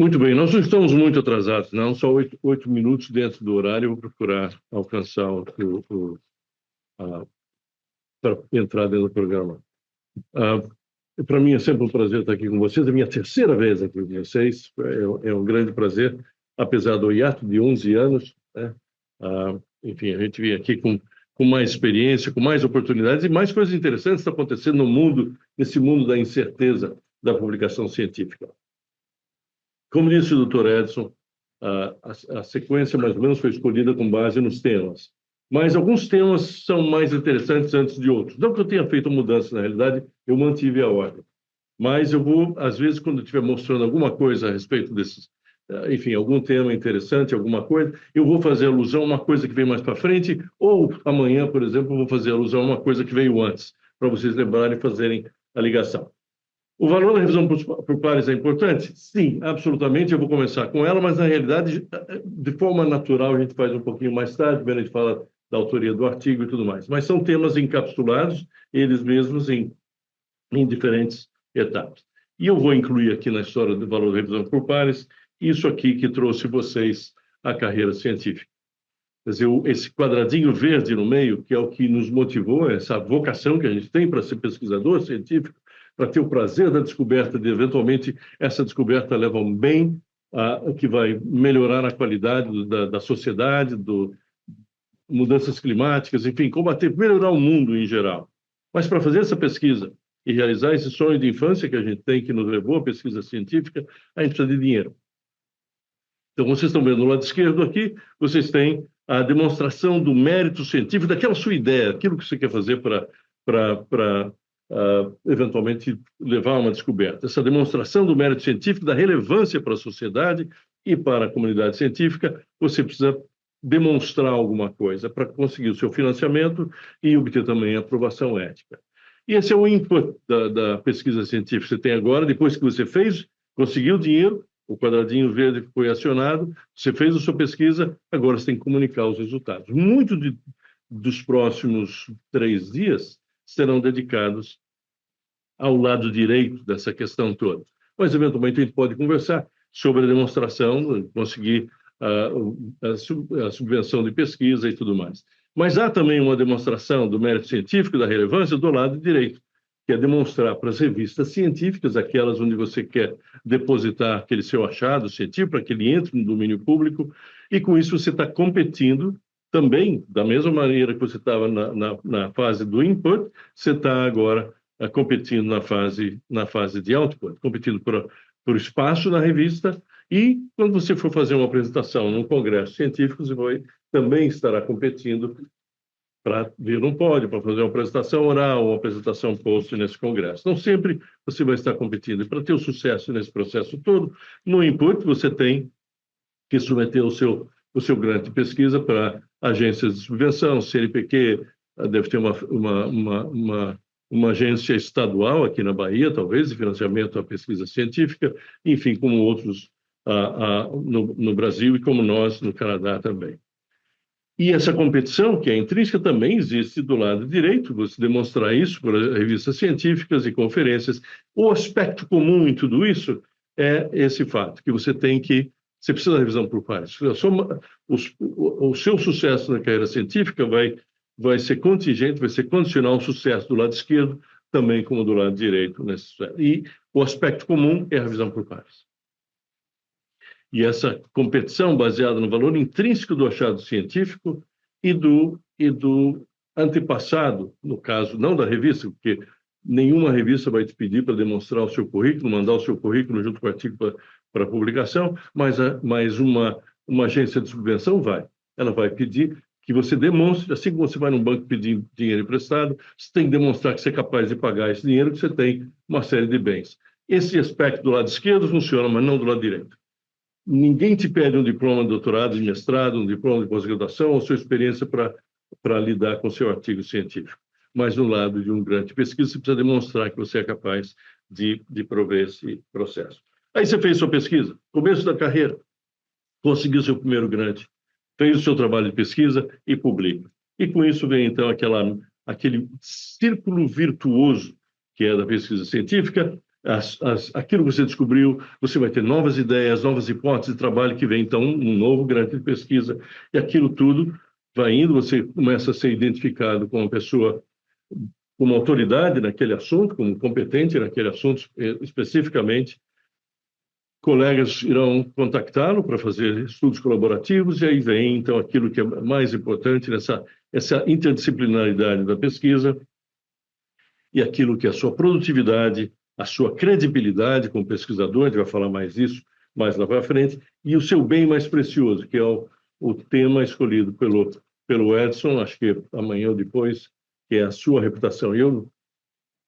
Muito bem, nós não estamos muito atrasados, não, só 8 minutos dentro do horário. Eu vou procurar alcançar para entrar dentro do programa. Para mim é sempre um prazer estar aqui com vocês, é a minha terceira vez aqui com vocês, é um grande prazer, apesar do hiato de 11 anos, né? Enfim, a gente vem aqui com mais experiência, com mais oportunidades e mais coisas interessantes estão acontecendo no mundo, nesse mundo da incerteza da publicação científica. Como disse o Dr. Edson, a sequência mais ou menos foi escolhida com base nos temas. Mas alguns temas são mais interessantes antes de outros. Não que eu tenha feito mudança, na realidade, eu mantive a ordem. Mas eu vou, às vezes, quando eu estiver mostrando alguma coisa a respeito desses, enfim, algum tema interessante, alguma coisa, eu vou fazer alusão a uma coisa que vem mais para frente, ou amanhã, por exemplo, eu vou fazer alusão a uma coisa que veio antes, para vocês lembrarem e fazerem a ligação. O valor da revisão por pares é importante? Sim, absolutamente. Eu vou começar com ela, mas, na realidade, de forma natural, a gente faz um pouquinho mais tarde, primeiro a gente fala da autoria do artigo e tudo mais. Mas são temas encapsulados, eles mesmos, em diferentes etapas. E eu vou incluir aqui na história do valor da revisão por pares isso aqui que trouxe vocês à carreira científica. Quer dizer, esse quadradinho verde no meio, que é o que nos motivou, essa vocação que a gente tem para ser pesquisador científico, para ter o prazer da descoberta, de eventualmente essa descoberta leva a um bem que vai melhorar a qualidade da sociedade, mudanças climáticas, enfim, combater, melhorar o mundo em geral. Mas para fazer essa pesquisa e realizar esse sonho de infância que a gente tem, que nos levou à pesquisa científica, a gente precisa de dinheiro. Então, vocês estão vendo no lado esquerdo aqui, vocês têm a demonstração do mérito científico, daquela sua ideia, aquilo que você quer fazer para eventualmente levar a uma descoberta. Essa demonstração do mérito científico, da relevância para a sociedade e para a comunidade científica, você precisa demonstrar alguma coisa para conseguir o seu financiamento e obter também a aprovação ética. E esse é o input da pesquisa científica que você tem agora, depois que você fez, conseguiu o dinheiro, o quadradinho verde foi acionado, você fez a sua pesquisa, agora você tem que comunicar os resultados. Muito dos próximos 3 dias serão dedicados ao lado direito dessa questão toda. Mas, eventualmente, a gente pode conversar sobre a demonstração, conseguir a subvenção de pesquisa e tudo mais. Mas há também uma demonstração do mérito científico, da relevância, do lado direito, que é demonstrar para as revistas científicas, aquelas onde você quer depositar aquele seu achado científico, para que ele entre no domínio público, e com isso você está competindo também, da mesma maneira que você estava na fase do input, você está agora competindo na fase de output, competindo por espaço na revista, e quando você for fazer uma apresentação num congresso científico, você vai também estará competindo para vir num pódio, para fazer uma apresentação oral, uma apresentação post nesse congresso. Não sempre você vai estar competindo. E para ter o sucesso nesse processo todo, no input você tem que submeter o seu grant de pesquisa para agências de subvenção, CNPq, deve ter uma agência estadual aqui na Bahia, talvez, de financiamento à pesquisa científica, enfim, como outros no Brasil e como nós no Canadá também. E essa competição, que é intrínseca, também existe do lado direito, você demonstrar isso por revistas científicas e conferências. O aspecto comum em tudo isso é esse fato, que você precisa da revisão por pares. O seu sucesso na carreira científica vai ser contingente, vai ser condicional ao sucesso do lado esquerdo, também como do lado direito. E o aspecto comum é a revisão por pares. E essa competição baseada no valor intrínseco do achado científico e do antepassado, no caso, não da revista, porque nenhuma revista vai te pedir para demonstrar o seu currículo, mandar o seu currículo junto com o artigo para publicação, mas uma agência de subvenção vai. Ela vai pedir que você demonstre, assim como você vai num banco pedir dinheiro emprestado, você tem que demonstrar que você é capaz de pagar esse dinheiro, que você tem uma série de bens. Esse aspecto do lado esquerdo funciona, mas não do lado direito. Ninguém te pede um diploma de doutorado, de mestrado, um diploma de pós-graduação ou sua experiência para lidar com seu artigo científico. Mas no lado de um grant de pesquisa, você precisa demonstrar que você é capaz de prover esse processo. Aí você fez sua pesquisa, começo da carreira, conseguiu seu primeiro grant, fez o seu trabalho de pesquisa e publica. E com isso vem, então, aquele círculo virtuoso que é da pesquisa científica, aquilo que você descobriu, você vai ter novas ideias, novas hipóteses de trabalho que vem, então, um novo grande de pesquisa, e aquilo tudo vai indo, você começa a ser identificado como uma pessoa, como autoridade naquele assunto, como competente naquele assunto especificamente. Colegas irão contactá-lo para fazer estudos colaborativos, e aí vem, então, aquilo que é mais importante essa interdisciplinaridade da pesquisa e aquilo que é a sua produtividade, a sua credibilidade como pesquisador, a gente vai falar mais disso mais lá para frente, e o seu bem mais precioso, que é o tema escolhido pelo Edson, acho que amanhã ou depois, que é a sua reputação. E eu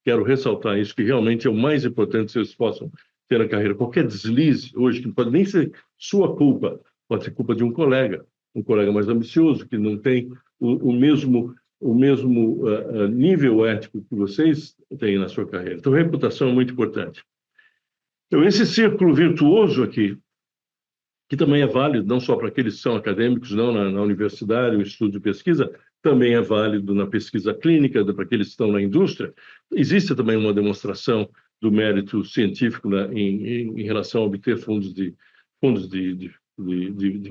quero ressaltar isso, que realmente é o mais importante que vocês possam ter na carreira. Qualquer deslize hoje, que não pode nem ser sua culpa, pode ser culpa de um colega mais ambicioso, que não tem o mesmo nível ético que vocês têm na sua carreira. Então, reputação é muito importante. Então, esse círculo virtuoso aqui, que também é válido não só para aqueles que são acadêmicos, não na universidade, o estudo de pesquisa, também é válido na pesquisa clínica, para aqueles que estão na indústria. Existe também uma demonstração do mérito científico em relação a obter fundos de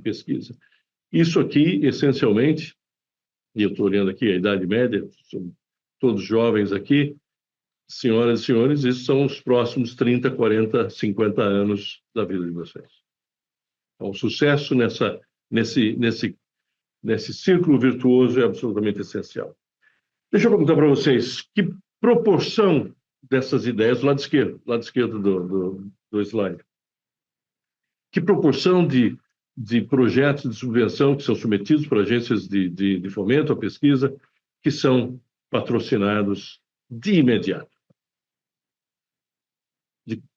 pesquisa. Isso aqui, essencialmente, e eu estou olhando aqui a idade média, são todos jovens aqui, senhoras e senhores, isso são os próximos 30, 40, 50 anos da vida de vocês. Então, o sucesso nesse círculo virtuoso é absolutamente essencial. Deixa eu perguntar para vocês, que proporção dessas ideias, lado esquerdo do slide, que proporção de projetos de subvenção que são submetidos para agências de fomento à pesquisa, que são patrocinados de imediato?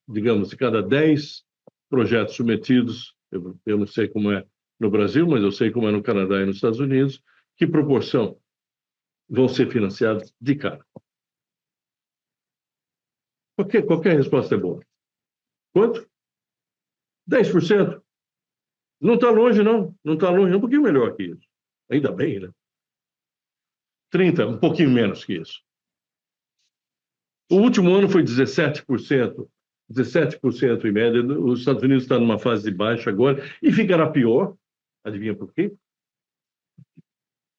Digamos, de cada 10 projetos submetidos, eu não sei como é no Brasil, mas eu sei como é no Canadá e nos Estados Unidos, que proporção vão ser financiados de cara? Qualquer resposta é boa. Quanto? 10%? Não está longe, não. Não está longe, um pouquinho melhor que isso. Ainda bem, né? 30%, um pouquinho menos que isso. O último ano foi 17%. 17% em média. Os Estados Unidos estão numa fase de baixa agora e ficará pior. Adivinha por quê?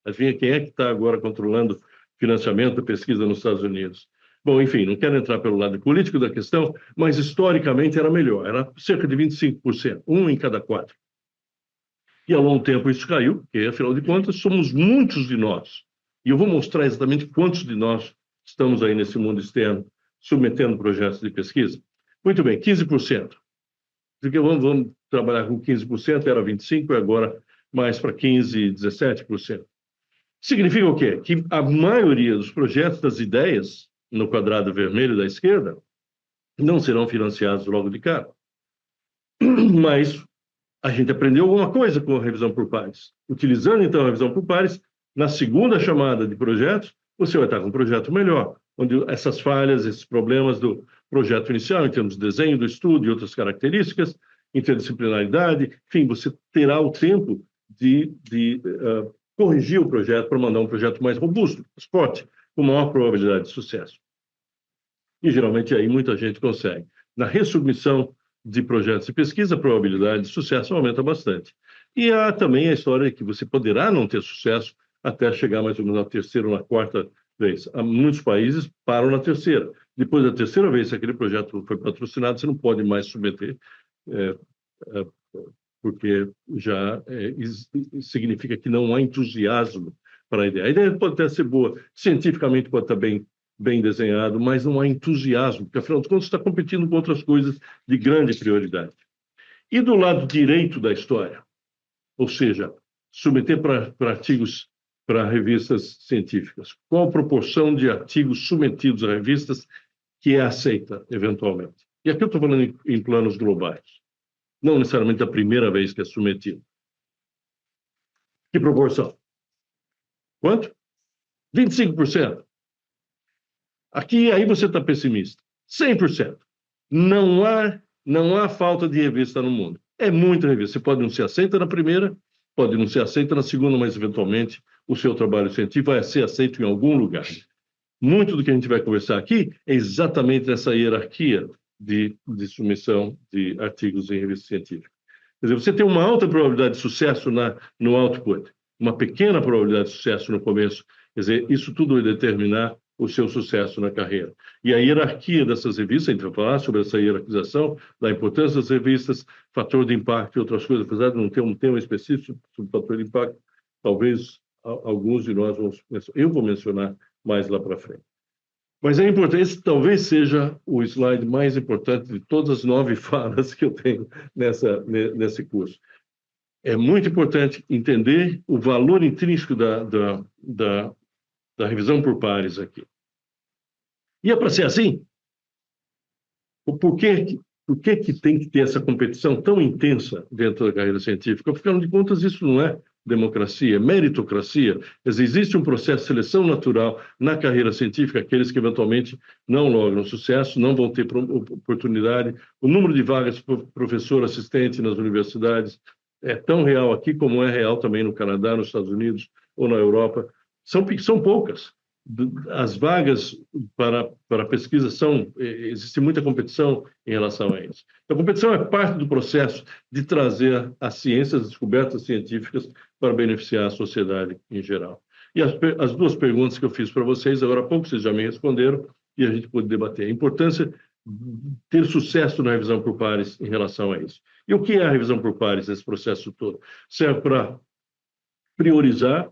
Adivinha quem é que está agora controlando financiamento da pesquisa nos Estados Unidos? Bom, enfim, não quero entrar pelo lado político da questão, mas historicamente era melhor. Era cerca de 25%, um em cada 4. E ao longo do tempo isso caiu, porque, afinal de contas, somos muitos de nós. E eu vou mostrar exatamente quantos de nós estamos aí nesse mundo externo submetendo projetos de pesquisa. Muito bem, 15%. Porque vamos trabalhar com 15%, era 25%, e agora mais para 15%, 17%. Significa o quê? Que a maioria dos projetos, das ideias, no quadrado vermelho da esquerda, não serão financiados logo de cara. Mas a gente aprendeu alguma coisa com a revisão por pares. Utilizando, então, a revisão por pares, na segunda chamada de projetos, você vai estar com um projeto melhor, onde essas falhas, esses problemas do projeto inicial, em termos de desenho do estudo e outras características, interdisciplinaridade, enfim, você terá o tempo de corrigir o projeto para mandar um projeto mais robusto, mais forte, com maior probabilidade de sucesso. E, geralmente, aí muita gente consegue. Na ressubmissão de projetos de pesquisa, a probabilidade de sucesso aumenta bastante. E há também a história de que você poderá não ter sucesso até chegar mais ou menos na terceira ou na quarta vez. Há muitos países param na terceira. Depois da terceira vez, se aquele projeto foi patrocinado, você não pode mais submeter, porque já significa que não há entusiasmo para a ideia. A ideia pode até ser boa, cientificamente pode estar bem desenhado, mas não há entusiasmo, porque, afinal de contas, está competindo com outras coisas de grande prioridade. E do lado direito da história, ou seja, submeter para artigos para revistas científicas. Qual a proporção de artigos submetidos a revistas que é aceita, eventualmente? E aqui eu estou falando em planos globais, não necessariamente a primeira vez que é submetido. Que proporção? Quanto? 25%. Aqui, aí você está pessimista. 100%. Não há falta de revista no mundo. É muita revista. Você pode não ser aceita na primeira, pode não ser aceita na segunda, mas, eventualmente, o seu trabalho científico vai ser aceito em algum lugar. Muito do que a gente vai conversar aqui é exatamente nessa hierarquia de submissão de artigos em revista científica. Quer dizer, você tem uma alta probabilidade de sucesso no output, uma pequena probabilidade de sucesso no começo. Quer dizer, isso tudo vai determinar o seu sucesso na carreira. E a hierarquia dessas revistas, a gente vai falar sobre essa hierarquização, da importância das revistas, fator de impacto e outras coisas, apesar de não ter um tema específico sobre fator de impacto, talvez alguns de nós eu vou mencionar mais lá para frente. Mas é importante, esse talvez seja o slide mais importante de todas as 9 falas que eu tenho nesse curso. É muito importante entender o valor intrínseco da revisão por pares aqui. E é para ser assim? Por que tem que ter essa competição tão intensa dentro da carreira científica? Afinal de contas, isso não é democracia, é meritocracia. Existe um processo de seleção natural na carreira científica, aqueles que eventualmente não logram sucesso, não vão ter oportunidade. O número de vagas para professor assistente nas universidades é tão real aqui como é real também no Canadá, nos Estados Unidos ou na Europa. São poucas. As vagas para pesquisa existe muita competição em relação a isso. Então, a competição é parte do processo de trazer as ciências, as descobertas científicas para beneficiar a sociedade em geral. E as 2 perguntas que eu fiz para vocês, agora há pouco vocês já me responderam, e a gente pode debater. A importância de ter sucesso na revisão por pares em relação a isso. E o que é a revisão por pares nesse processo todo? Serve para priorizar,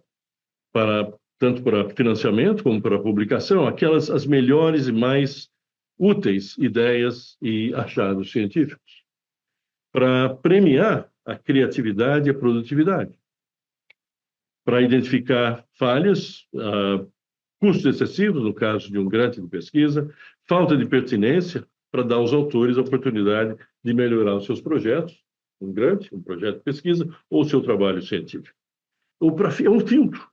tanto para financiamento como para publicação, as melhores e mais úteis ideias e achados científicos, para premiar a criatividade e a produtividade, para identificar falhas, custos excessivos, no caso de um grant de pesquisa, falta de pertinência, para dar aos autores a oportunidade de melhorar os seus projetos, um grant, um projeto de pesquisa, ou o seu trabalho científico. É um filtro,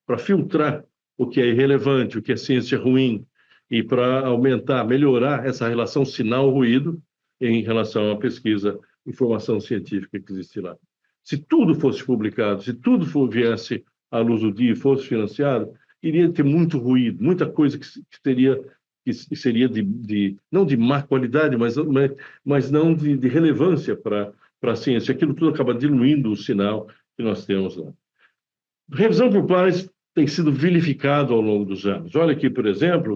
para filtrar o que é irrelevante, o que é ciência ruim, e para aumentar, melhorar essa relação sinal-ruído em relação à pesquisa, informação científica que existe lá. Se tudo fosse publicado, se tudo viesse à luz do dia e fosse financiado, iria ter muito ruído, muita coisa que seria não de má qualidade, mas não de relevância para a ciência. Aquilo tudo acaba diluindo o sinal que nós temos lá. Revisão por pares tem sido vilificado ao longo dos anos. Olha aqui, por exemplo,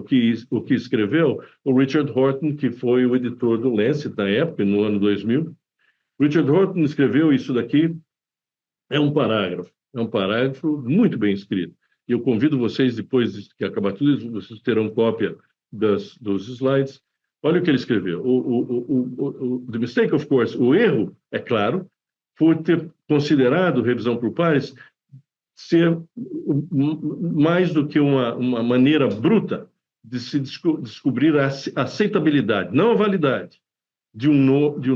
o que escreveu o Richard Horton, que foi o editor do Lancet na época, no ano 2000. Richard Horton escreveu isso daqui, é um parágrafo muito bem escrito. E eu convido vocês, depois que acabar tudo isso, vocês terão cópia dos slides. Olha o que ele escreveu. The mistake, of course, o erro, é claro, foi ter considerado revisão por pares ser mais do que uma maneira bruta de se descobrir a aceitabilidade, não a validade, de um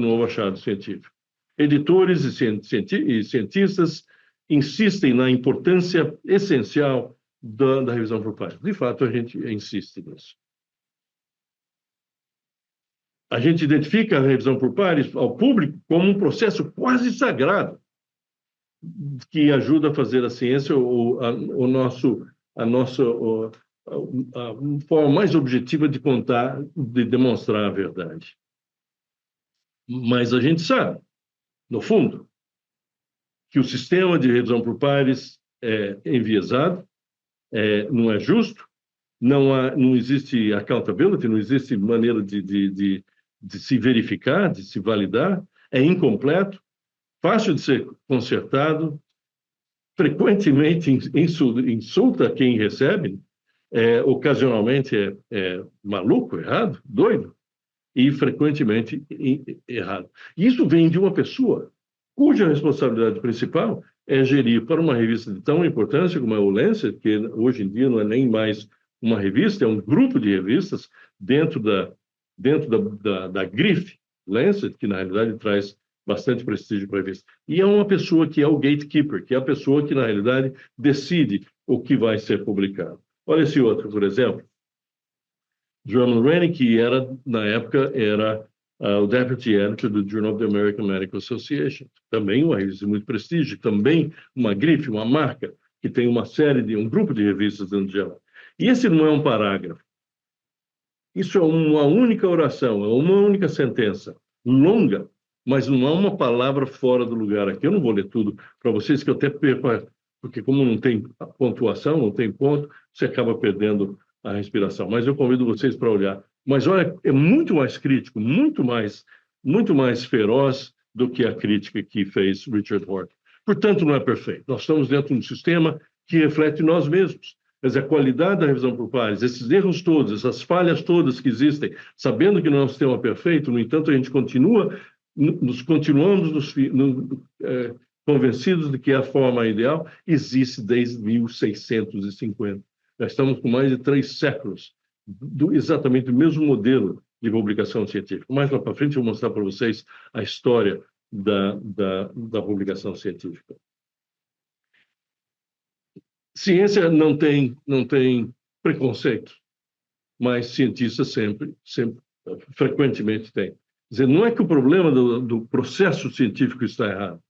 novo achado científico. Editores e cientistas insistem na importância essencial da revisão por pares. De fato, a gente insiste nisso. A gente identifica a revisão por pares ao público como um processo quase sagrado, que ajuda a fazer a ciência a forma mais objetiva de contar, de demonstrar a verdade. Mas a gente sabe, no fundo, que o sistema de revisão por pares é enviesado, não é justo, não existe accountability, não existe maneira de se verificar, de se validar, é incompleto, fácil de ser consertado, frequentemente insulta quem recebe, ocasionalmente é maluco, errado, doido, e frequentemente errado. Isso vem de uma pessoa cuja responsabilidade principal é gerir para uma revista de tão importância como é o Lancet, que hoje em dia não é nem mais uma revista, é um grupo de revistas dentro da grife Lancet, que na realidade traz bastante prestígio para a revista. E é uma pessoa que é o gatekeeper, que é a pessoa que, na realidade, decide o que vai ser publicado. Olha esse outro, por exemplo. Drummond Rennie, que na época, era o Deputy Editor do Journal of the American Medical Association. Também uma revista de muito prestígio, também uma grife, uma marca, que tem um grupo de revistas dentro dela. E esse não é um parágrafo. Isso é uma única oração, é uma única sentença, longa, mas não há uma palavra fora do lugar aqui. Eu não vou ler tudo para vocês, que eu até perco, porque como não tem pontuação, não tem ponto, você acaba perdendo a respiração. Mas eu convido vocês para olhar. Mas olha, é muito mais crítico, muito mais feroz do que a crítica que fez Richard Horton. Portanto, não é perfeito. Nós estamos dentro de um sistema que reflete nós mesmos. Mas a qualidade da revisão por pares, esses erros todos, essas falhas todas que existem, sabendo que não é um sistema perfeito, no entanto, a gente continuamos convencidos de que a forma ideal existe desde 1650. Já estamos com mais de 3 séculos exatamente do mesmo modelo de publicação científica. Mais lá para frente eu vou mostrar para vocês a história da publicação científica. Ciência não tem preconceito, mas cientistas frequentemente têm. Quer dizer, não é que o problema do processo científico está errado.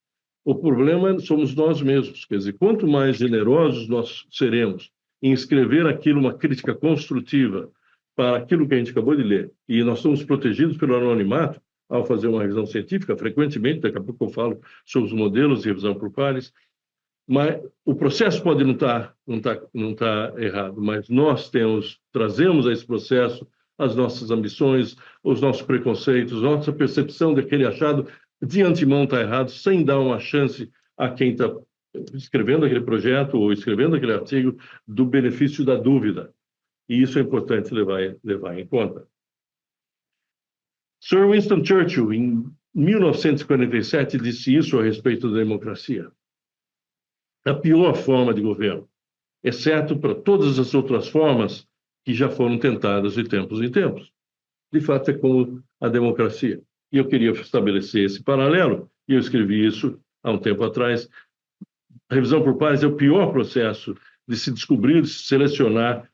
O problema somos nós mesmos. Quer dizer, quanto mais generosos nós seremos em escrever aquilo, uma crítica construtiva para aquilo que a gente acabou de ler, e nós somos protegidos pelo anonimato ao fazer uma revisão científica, frequentemente, daqui a pouco eu falo sobre os modelos de revisão por pares, mas o processo pode não tá errado, mas nós trazemos a esse processo as nossas ambições, os nossos preconceitos, nossa percepção daquele achado de antemão está errado, sem dar uma chance a quem está escrevendo aquele projeto ou escrevendo aquele artigo do benefício da dúvida. E isso é importante levar em conta. Sir Winston Churchill, em 1947, disse isso a respeito da democracia. A pior forma de governo, exceto para todas as outras formas que já foram tentadas de tempos em tempos. De fato, é como a democracia. E eu queria estabelecer esse paralelo, e eu escrevi isso há um tempo atrás. A revisão por pares é o pior processo de se descobrir, de se selecionar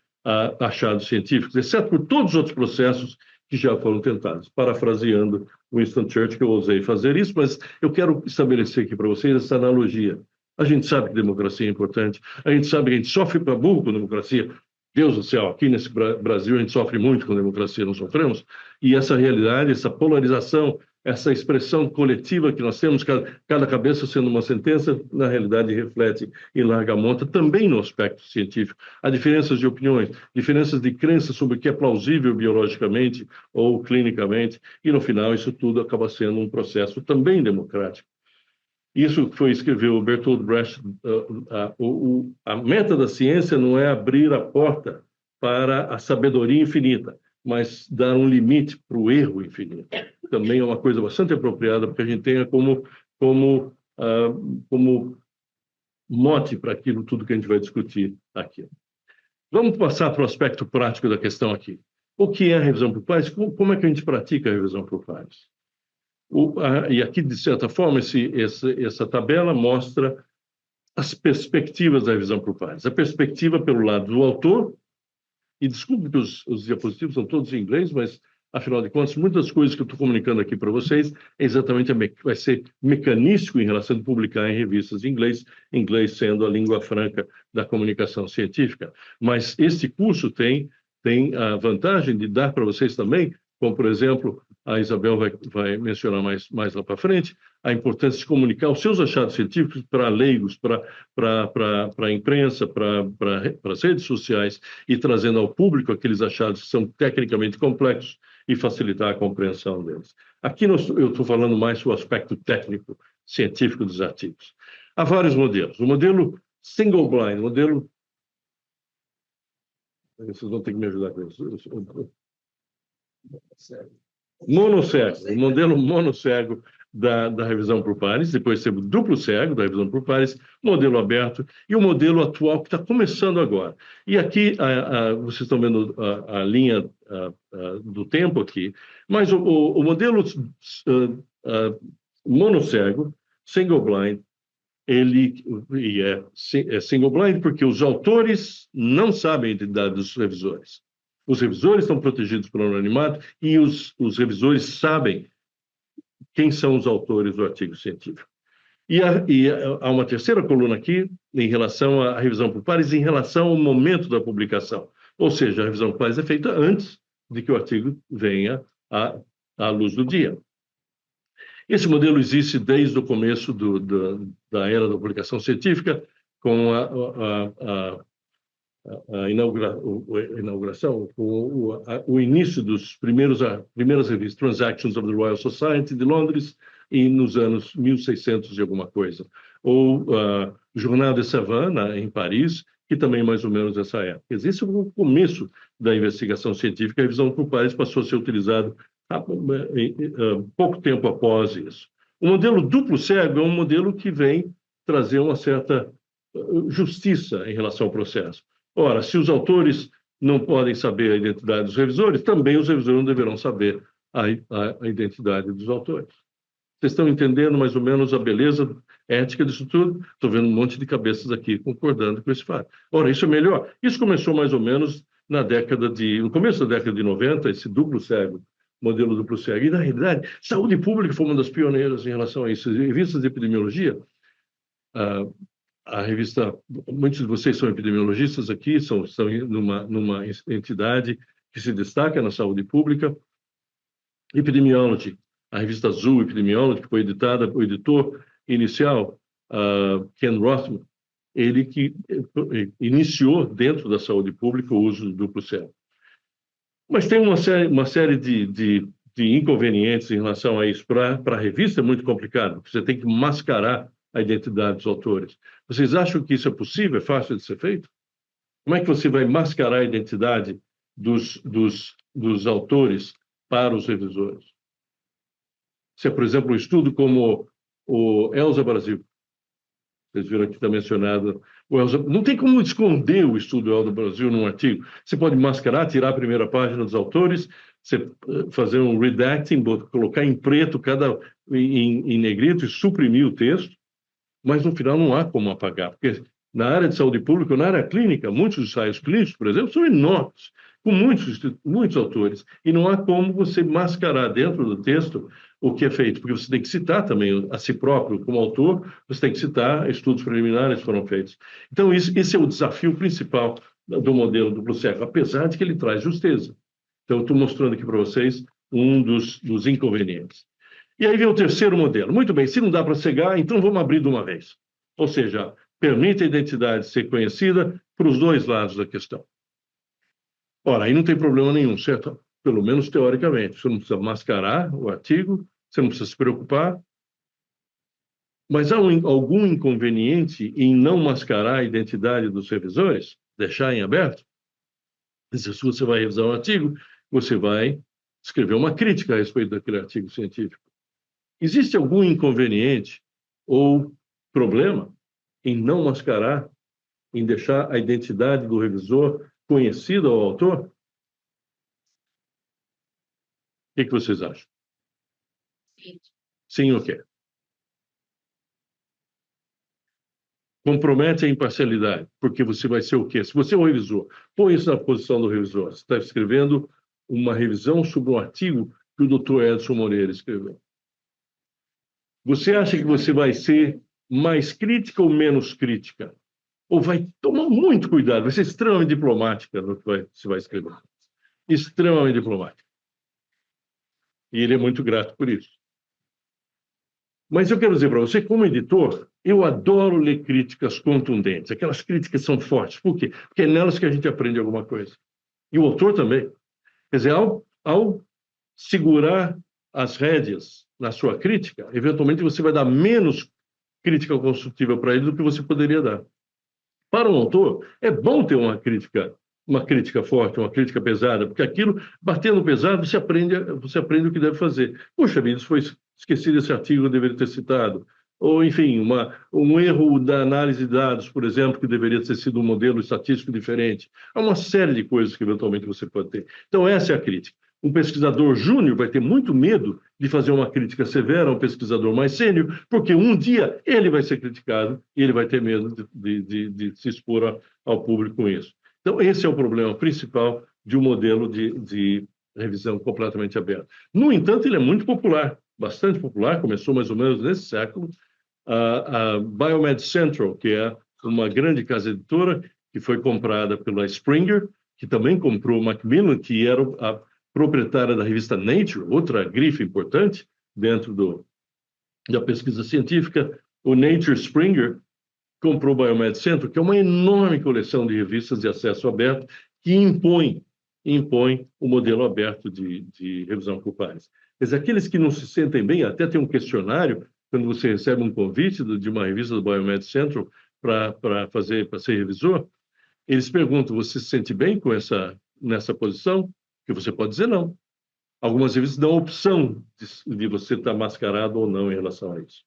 achados científicos, exceto por todos os outros processos que já foram tentados. Parafraseando Winston Churchill, que eu ousei fazer isso, mas eu quero estabelecer aqui para vocês essa analogia. A gente sabe que democracia é importante, a gente sabe que a gente sofre para burro com democracia. Deus do céu, aqui nesse Brasil a gente sofre muito com democracia, não sofremos? E essa realidade, essa polarização, essa expressão coletiva que nós temos, cada cabeça sendo uma sentença, na realidade reflete em larga monta também no aspecto científico. Há diferenças de opiniões, diferenças de crenças sobre o que é plausível biologicamente ou clinicamente, e no final isso tudo acaba sendo um processo também democrático. Isso foi escreveu Bertolt Brecht. A meta da ciência não é abrir a porta para a sabedoria infinita, mas dar um limite para o erro infinito. Também é uma coisa bastante apropriada, porque a gente tenha como mote para aquilo tudo que a gente vai discutir aqui. Vamos passar para o aspecto prático da questão aqui. O que é a revisão por pares? Como é que a gente pratica a revisão por pares? E aqui, de certa forma, essa tabela mostra as perspectivas da revisão por pares. A perspectiva pelo lado do autor, e desculpe que os diapositivos são todos em inglês, mas, afinal de contas, muitas coisas que eu estou comunicando aqui para vocês é exatamente vai ser mecanístico em relação a publicar em revistas em inglês sendo a língua franca da comunicação científica. Mas este curso tem a vantagem de dar para vocês também, como, por exemplo, a Isabel vai mencionar mais lá para frente, a importância de comunicar os seus achados científicos para leigos, para a imprensa, para as redes sociais, e trazendo ao público aqueles achados que são tecnicamente complexos e facilitar a compreensão deles. Aqui eu estou falando mais sobre o aspecto técnico, científico dos artigos. Há vários modelos. O modelo single blind, modelo... Vocês vão ter que me ajudar com isso. Monocego, o modelo monocego da revisão por pares, depois teve o duplo cego da revisão por pares, modelo aberto e o modelo atual que está começando agora. E aqui vocês estão vendo a linha do tempo aqui, mas o modelo monocego, single blind, ele é single blind porque os autores não sabem a identidade dos revisores. Os revisores estão protegidos pelo anonimato e os revisores sabem quem são os autores do artigo científico. E há uma terceira coluna aqui em relação à revisão por pares, em relação ao momento da publicação. Ou seja, a revisão por pares é feita antes de que o artigo venha à luz do dia. Esse modelo existe desde o começo da era da publicação científica, com a inauguração, o início dos primeiras revistas, Transactions of the Royal Society de Londres, e nos anos 1600 e alguma coisa. Ou Journal de Savane, em Paris, que também mais ou menos essa época. Esse é o começo da investigação científica, a revisão por pares passou a ser utilizado pouco tempo após isso. O modelo duplo cego é um modelo que vem trazer uma certa justiça em relação ao processo. Ora, se os autores não podem saber a identidade dos revisores, também os revisores não deverão saber a identidade dos autores. Vocês estão entendendo mais ou menos a beleza ética disso tudo? Estou vendo um monte de cabeças aqui concordando com esse fato. Ora, isso é melhor. Isso começou mais ou menos no começo da década de 90, esse duplo cego, modelo duplo cego. E, na realidade, saúde pública foi uma das pioneiras em relação a isso. Revistas de epidemiologia, a revista, muitos de vocês são epidemiologistas aqui, são numa entidade que se destaca na saúde pública. Epidemiology, a revista Azul Epidemiology, que foi editada, o editor inicial, Ken Rothman, ele que iniciou dentro da saúde pública o uso do duplo cego. Mas tem uma série de inconvenientes em relação a isso. Para a revista é muito complicado, porque você tem que mascarar a identidade dos autores. Vocês acham que isso é possível? É fácil de ser feito? Como é que você vai mascarar a identidade dos autores para os revisores? Se é, por exemplo, um estudo como o Elsa Brasil, vocês viram aqui está mencionado, não tem como esconder o estudo Elsa Brasil num artigo. Você pode mascarar, tirar a primeira página dos autores, você fazer um redacting, colocar em preto, em negrito e suprimir o texto, mas no final não há como apagar, porque na área de saúde pública, na área clínica, muitos ensaios clínicos, por exemplo, são enormes, com muitos autores, e não há como você mascarar dentro do texto o que é feito, porque você tem que citar também a si próprio como autor, você tem que citar estudos preliminares que foram feitos. Então, esse é o desafio principal do modelo duplo cego, apesar de que ele traz justeza. Então, eu estou mostrando aqui para vocês um dos inconvenientes. E aí vem o terceiro modelo. Muito bem, se não dá para cegar, então vamos abrir de uma vez. Ou seja, permite a identidade ser conhecida para os dois lados da questão. Ora, aí não tem problema nenhum, certo? Pelo menos teoricamente. Você não precisa mascarar o artigo, você não precisa se preocupar. Mas há algum inconveniente em não mascarar a identidade dos revisores? Deixar em aberto? Se você vai revisar um artigo, você vai escrever uma crítica a respeito daquele artigo científico. Existe algum inconveniente ou problema em não mascarar, em deixar a identidade do revisor conhecida ao autor? O que vocês acham? Sim, o quê? Compromete a imparcialidade, porque você vai ser o quê? Se você é um revisor, põe isso na posição do revisor. Você está escrevendo uma revisão sobre um artigo que o Dr. Edson Moreira escreveu. Você acha que você vai ser mais crítica ou menos crítica? Ou vai tomar muito cuidado, vai ser extremamente diplomática no que você vai escrever. Extremamente diplomática. E ele é muito grato por isso. Mas eu quero dizer para você, como editor, eu adoro ler críticas contundentes. Aquelas críticas são fortes. Por quê? Porque é nelas que a gente aprende alguma coisa. E o autor também. Quer dizer, ao segurar as rédeas na sua crítica, eventualmente você vai dar menos crítica construtiva para ele do que você poderia dar. Para um autor, é bom ter uma crítica forte, uma crítica pesada, porque aquilo, batendo pesado, você aprende o que deve fazer. Puxa vida, isso foi esquecido esse artigo, eu deveria ter citado. Ou, enfim, um erro da análise de dados, por exemplo, que deveria ter sido um modelo estatístico diferente. Há uma série de coisas que, eventualmente, você pode ter. Então, essa é a crítica. Um pesquisador júnior vai ter muito medo de fazer uma crítica severa a um pesquisador mais sênior, porque um dia ele vai ser criticado e ele vai ter medo de se expor ao público com isso. Então, esse é o problema principal de um modelo de revisão completamente aberto. No entanto, ele é muito popular, bastante popular, começou mais ou menos nesse século. A Biomed Central, que é uma grande casa editora, que foi comprada pela Springer, que também comprou Macmillan, que era proprietária da revista Nature, outra grife importante dentro da pesquisa científica. O Nature Springer comprou o Biomed Central, que é uma enorme coleção de revistas de acesso aberto que impõe o modelo aberto de revisão por pares. Mas aqueles que não se sentem bem, até tem um questionário, quando você recebe um convite de uma revista do Biomed Central para ser revisor, eles perguntam: você se sente bem nessa posição? Que você pode dizer não. Algumas revistas dão a opção de você estar mascarado ou não em relação a isso.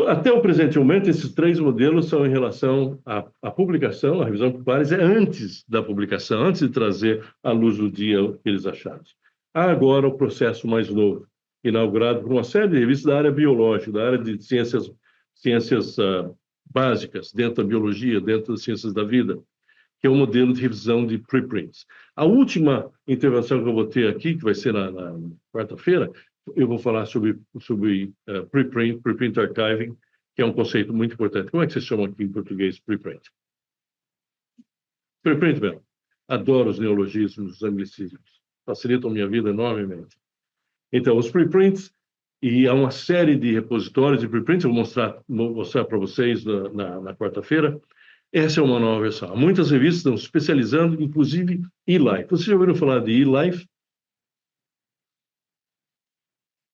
Até o presente momento, esses três modelos são em relação à publicação, a revisão por pares é antes da publicação, antes de trazer à luz do dia o que eles acharam. Há agora o processo mais novo, inaugurado por uma série de revistas da área biológica, da área de ciências básicas, dentro da biologia, dentro das ciências da vida, que é o modelo de revisão de preprints. A última intervenção que eu vou ter aqui, que vai ser na quarta-feira, eu vou falar sobre preprint archiving, que é um conceito muito importante. Como é que vocês chamam aqui em português preprint? Preprint, bem. Adoro os neologismos, os anglicismos. Facilitam minha vida enormemente. Então, os preprints, e há uma série de repositórios de preprints, eu vou mostrar para vocês na quarta-feira. Essa é uma nova versão. Muitas revistas estão se especializando, inclusive eLife. Vocês já ouviram falar de eLife?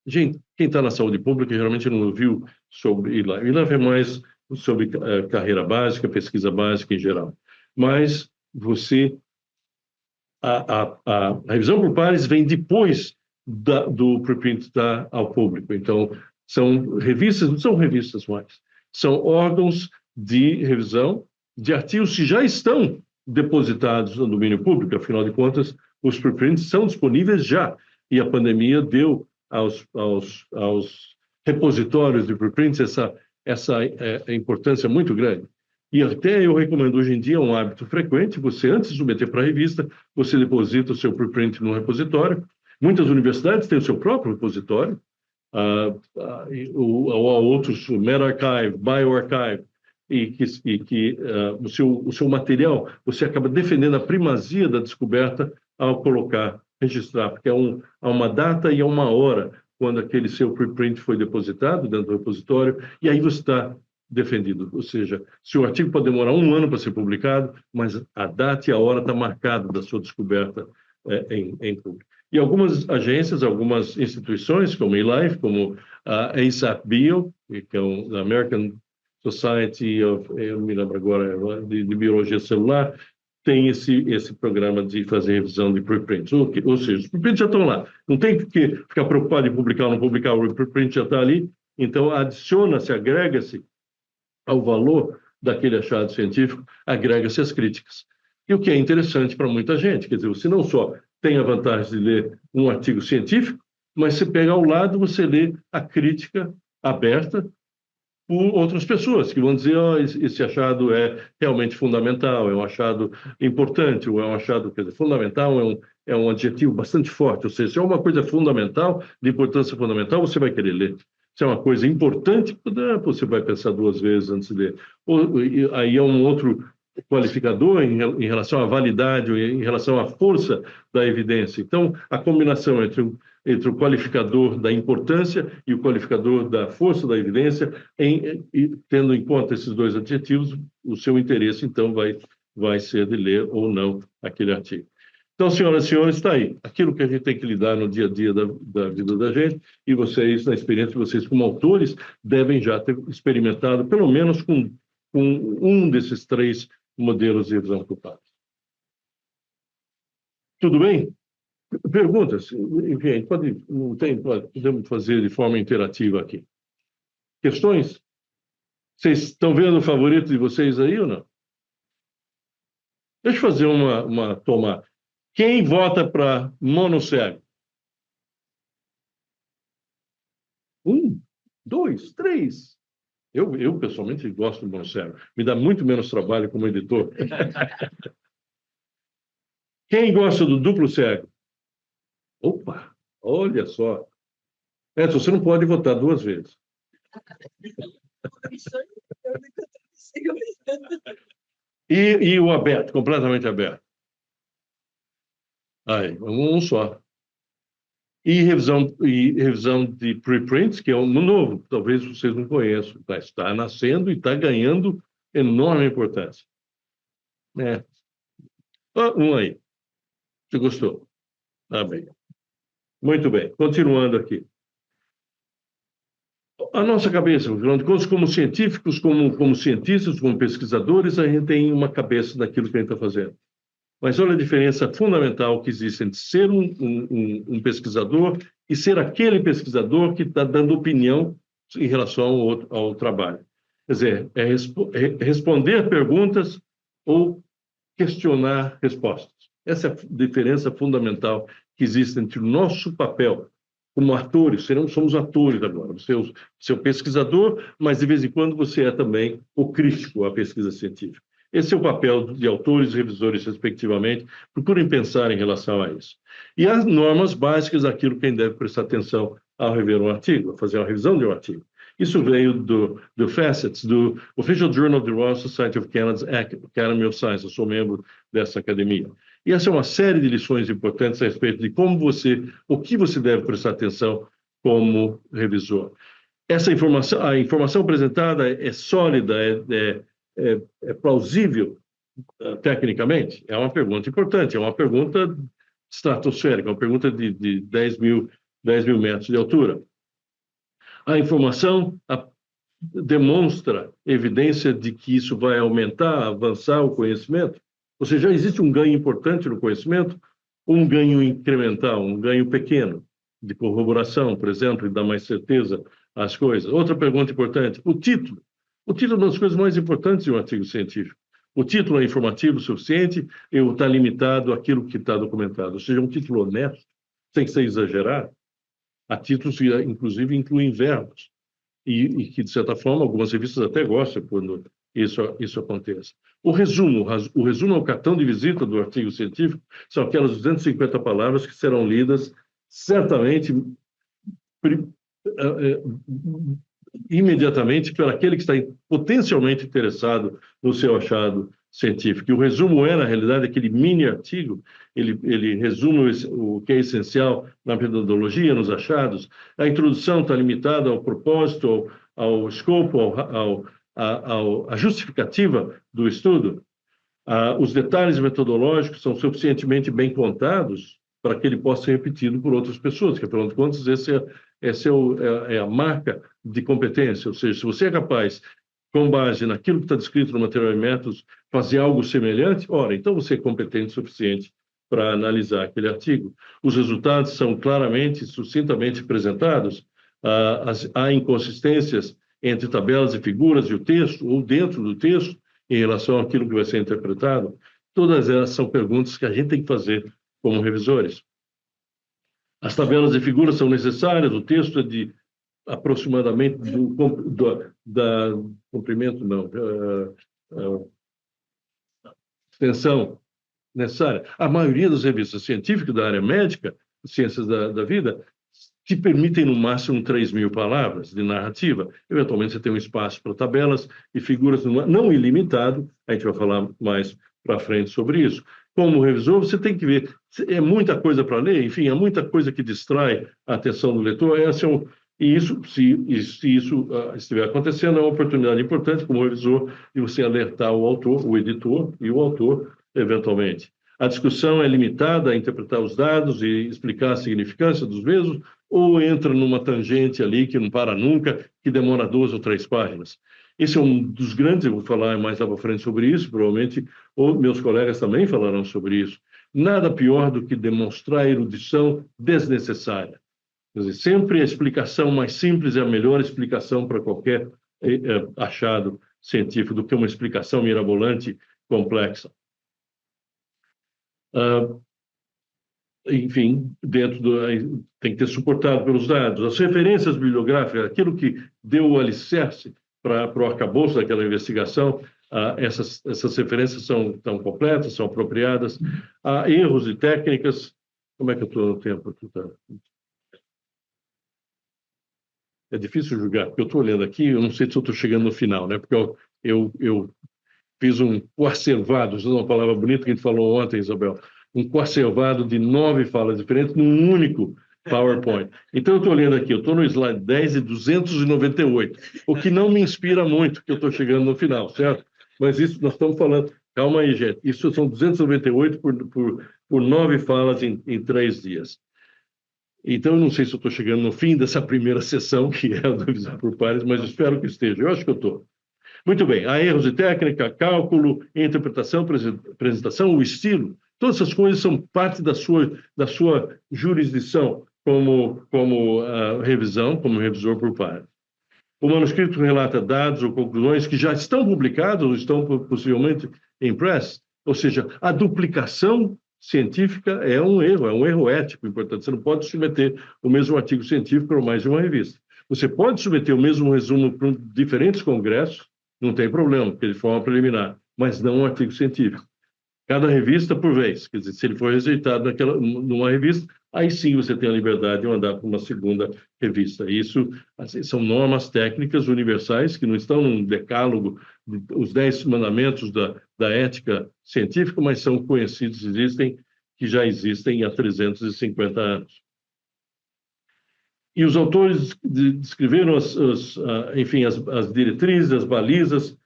Gente, quem está na saúde pública geralmente não ouviu sobre eLife. eLife é mais sobre carreira básica, pesquisa básica em geral. Mas a revisão por pares vem depois do preprint estar ao público. Então, são revistas, não são revistas mais, são órgãos de revisão de artigos que já estão depositados no domínio público. Afinal de contas, os preprints são disponíveis já, e a pandemia deu aos repositórios de preprints essa importância muito grande. E até eu recomendo, hoje em dia, um hábito frequente, você, antes de submeter para a revista, você deposita o seu preprint no repositório. Muitas universidades têm o seu próprio repositório, ou outros, medRxiv, bioRxiv, e que o seu material, você acaba defendendo a primazia da descoberta ao registrar, porque há uma data e há uma hora quando aquele seu preprint foi depositado dentro do repositório, e aí você está defendido. Ou seja, se o artigo pode demorar 1 ano para ser publicado, mas a data e a hora está marcada da sua descoberta em público. E algumas agências, algumas instituições, como a eLife, como a ASAP Bio, que é a American Society of, eu não me lembro agora, de Biologia Celular, tem esse programa de fazer revisão de preprints. Ou seja, os preprints já estão lá. Não tem que ficar preocupado em publicar ou não publicar, o preprint já está ali. Então, adiciona-se, agrega-se ao valor daquele achado científico, agrega-se as críticas. E o que é interessante para muita gente, quer dizer, você não só tem a vantagem de ler um artigo científico, mas você pega ao lado, você lê a crítica aberta por outras pessoas, que vão dizer: esse achado é realmente fundamental, é um achado importante, ou é um achado, quer dizer, fundamental é um adjetivo bastante forte, ou seja, se é uma coisa fundamental, de importância fundamental, você vai querer ler. Se é uma coisa importante, você vai pensar 2 vezes antes de ler. Aí é um outro qualificador em relação à validade, em relação à força da evidência. Então, a combinação entre o qualificador da importância e o qualificador da força da evidência, tendo em conta esses 2 adjetivos, o seu interesse, então, vai ser de ler ou não aquele artigo. Então, senhoras e senhores, está aí. Aquilo que a gente tem que lidar no dia a dia da vida da gente, e vocês, na experiência de vocês como autores, devem já ter experimentado, pelo menos com um desses 3 modelos de revisão por pares. Tudo bem? Perguntas? Enfim, podemos fazer de forma interativa aqui. Questões? Vocês estão vendo o favorito de vocês aí ou não? Deixa eu fazer uma tomada. Quem vota para monocego? 1, 2, 3. Eu pessoalmente gosto do monocego. Me dá muito menos trabalho como editor. Quem gosta do duplo cego? Opa, olha só. Edson, você não pode votar 2 vezes. E o aberto, completamente aberto? Aí, um só. E revisão de preprints, que é um novo, talvez vocês não conheçam, tá? Está nascendo e está ganhando enorme importância. É. Um aí. Você gostou? Tá bem. Muito bem. Continuando aqui. A nossa cabeça, afinal de contas, como científicos, como cientistas, como pesquisadores, a gente tem uma cabeça daquilo que a gente está fazendo. Mas olha a diferença fundamental que existe entre ser um pesquisador e ser aquele pesquisador que está dando opinião em relação ao trabalho. Quer dizer, é responder perguntas ou questionar respostas. Essa é a diferença fundamental que existe entre o nosso papel como atores, somos atores agora. Você é o pesquisador, mas de vez em quando você é também o crítico à pesquisa científica. Esse é o papel de autores e revisores, respectivamente. Procurem pensar em relação a isso. E as normas básicas daquilo que a gente deve prestar atenção ao rever um artigo, a fazer uma revisão de um artigo. Isso veio do FACETS, do Official Journal of the Royal Society of Canada's Academy of Science. Eu sou membro dessa academia. E essa é uma série de lições importantes a respeito de o que você deve prestar atenção como revisor. A informação apresentada é sólida, é plausível tecnicamente? É uma pergunta importante, é uma pergunta estratosférica, uma pergunta de 10 mil metros de altura. A informação demonstra evidência de que isso vai aumentar, avançar o conhecimento? Ou seja, já existe um ganho importante no conhecimento, um ganho incremental, um ganho pequeno, de corroboração, por exemplo, e dar mais certeza às coisas. Outra pergunta importante, o título. O título é uma das coisas mais importantes de um artigo científico. O título é informativo o suficiente ou está limitado àquilo que está documentado? Ou seja, um título honesto, sem ser exagerado. Há títulos que, inclusive, incluem verbos. E que, de certa forma, algumas revistas até gostam quando isso aconteça. O resumo é o cartão de visita do artigo científico, são aquelas 250 palavras que serão lidas certamente imediatamente por aquele que está potencialmente interessado no seu achado científico. E o resumo na realidade, aquele mini artigo, ele resume o que é essencial na metodologia, nos achados. A introdução está limitada ao propósito, ao escopo, à justificativa do estudo. Os detalhes metodológicos são suficientemente bem contados para que ele possa ser repetido por outras pessoas, que, afinal de contas, essa é a marca de competência. Ou seja, se você é capaz, com base naquilo que está descrito no material e métodos, fazer algo semelhante, ora, então você é competente o suficiente para analisar aquele artigo. Os resultados são claramente, sucintamente apresentados. Há inconsistências entre tabelas e figuras e o texto, ou dentro do texto, em relação àquilo que vai ser interpretado. Todas elas são perguntas que a gente tem que fazer como revisores. As tabelas e figuras são necessárias, o texto é de aproximadamente da comprimento, não, extensão necessária. A maioria das revistas científicas da área médica, ciências da vida, te permitem no máximo 3.000 palavras de narrativa. Eventualmente você tem um espaço para tabelas e figuras não ilimitado, a gente vai falar mais para frente sobre isso. Como revisor, você tem que ver, é muita coisa para ler, enfim, é muita coisa que distrai a atenção do leitor. E isso, se isso estiver acontecendo, é uma oportunidade importante como revisor de você alertar o autor, o editor e o autor, eventualmente. A discussão é limitada a interpretar os dados e explicar a significância dos mesmos, ou entra numa tangente ali que não para nunca, que demora 2 ou 3 páginas. Esse é um dos grandes, eu vou falar mais lá para frente sobre isso, provavelmente, ou meus colegas também falarão sobre isso. Nada pior do que demonstrar erudição desnecessária. Quer dizer, sempre a explicação mais simples é a melhor explicação para qualquer achado científico do que uma explicação mirabolante complexa. Enfim, tem que ter suportado pelos dados. As referências bibliográficas, aquilo que deu o alicerce para o arcabouço daquela investigação, essas referências estão completas, são apropriadas. Há erros e técnicas. Como é que eu estou no tempo aqui? Tá? É difícil julgar, porque eu estou olhando aqui, eu não sei se eu estou chegando no final, né? Porque eu fiz o arcevado, usando uma palavra bonita que a gente falou ontem, Isabel. um coacervado de 9 falas diferentes num único PowerPoint. Então, eu estou olhando aqui, eu estou no slide 10 e 298, o que não me inspira muito, que eu estou chegando no final, certo? Mas isso nós estamos falando, calma aí, gente, isso são 298 por 9 falas em 3 dias. Então, eu não sei se eu estou chegando no fim dessa primeira sessão, que é a do Revisão por Pares, mas espero que esteja. Eu acho que eu estou. Muito bem, há erros de técnica, cálculo, interpretação, apresentação, o estilo, todas essas coisas são parte da sua jurisdição como revisão, como revisor por pares. O manuscrito relata dados ou conclusões que já estão publicados ou estão possivelmente em press, ou seja, a duplicação científica é um erro ético importante. Você não pode submeter o mesmo artigo científico para mais de uma revista. Você pode submeter o mesmo resumo para diferentes congressos, não tem problema, porque de forma preliminar, mas não um artigo científico. Cada revista por vez, quer dizer, se ele for rejeitado numa revista, aí sim você tem a liberdade de mandar para uma segunda revista. Isso, assim, são normas técnicas universais que não estão num decálogo, os 10 mandamentos da ética científica, mas são conhecidos, que já existem há 350 anos. E os autores descreveram enfim, as diretrizes, as balizas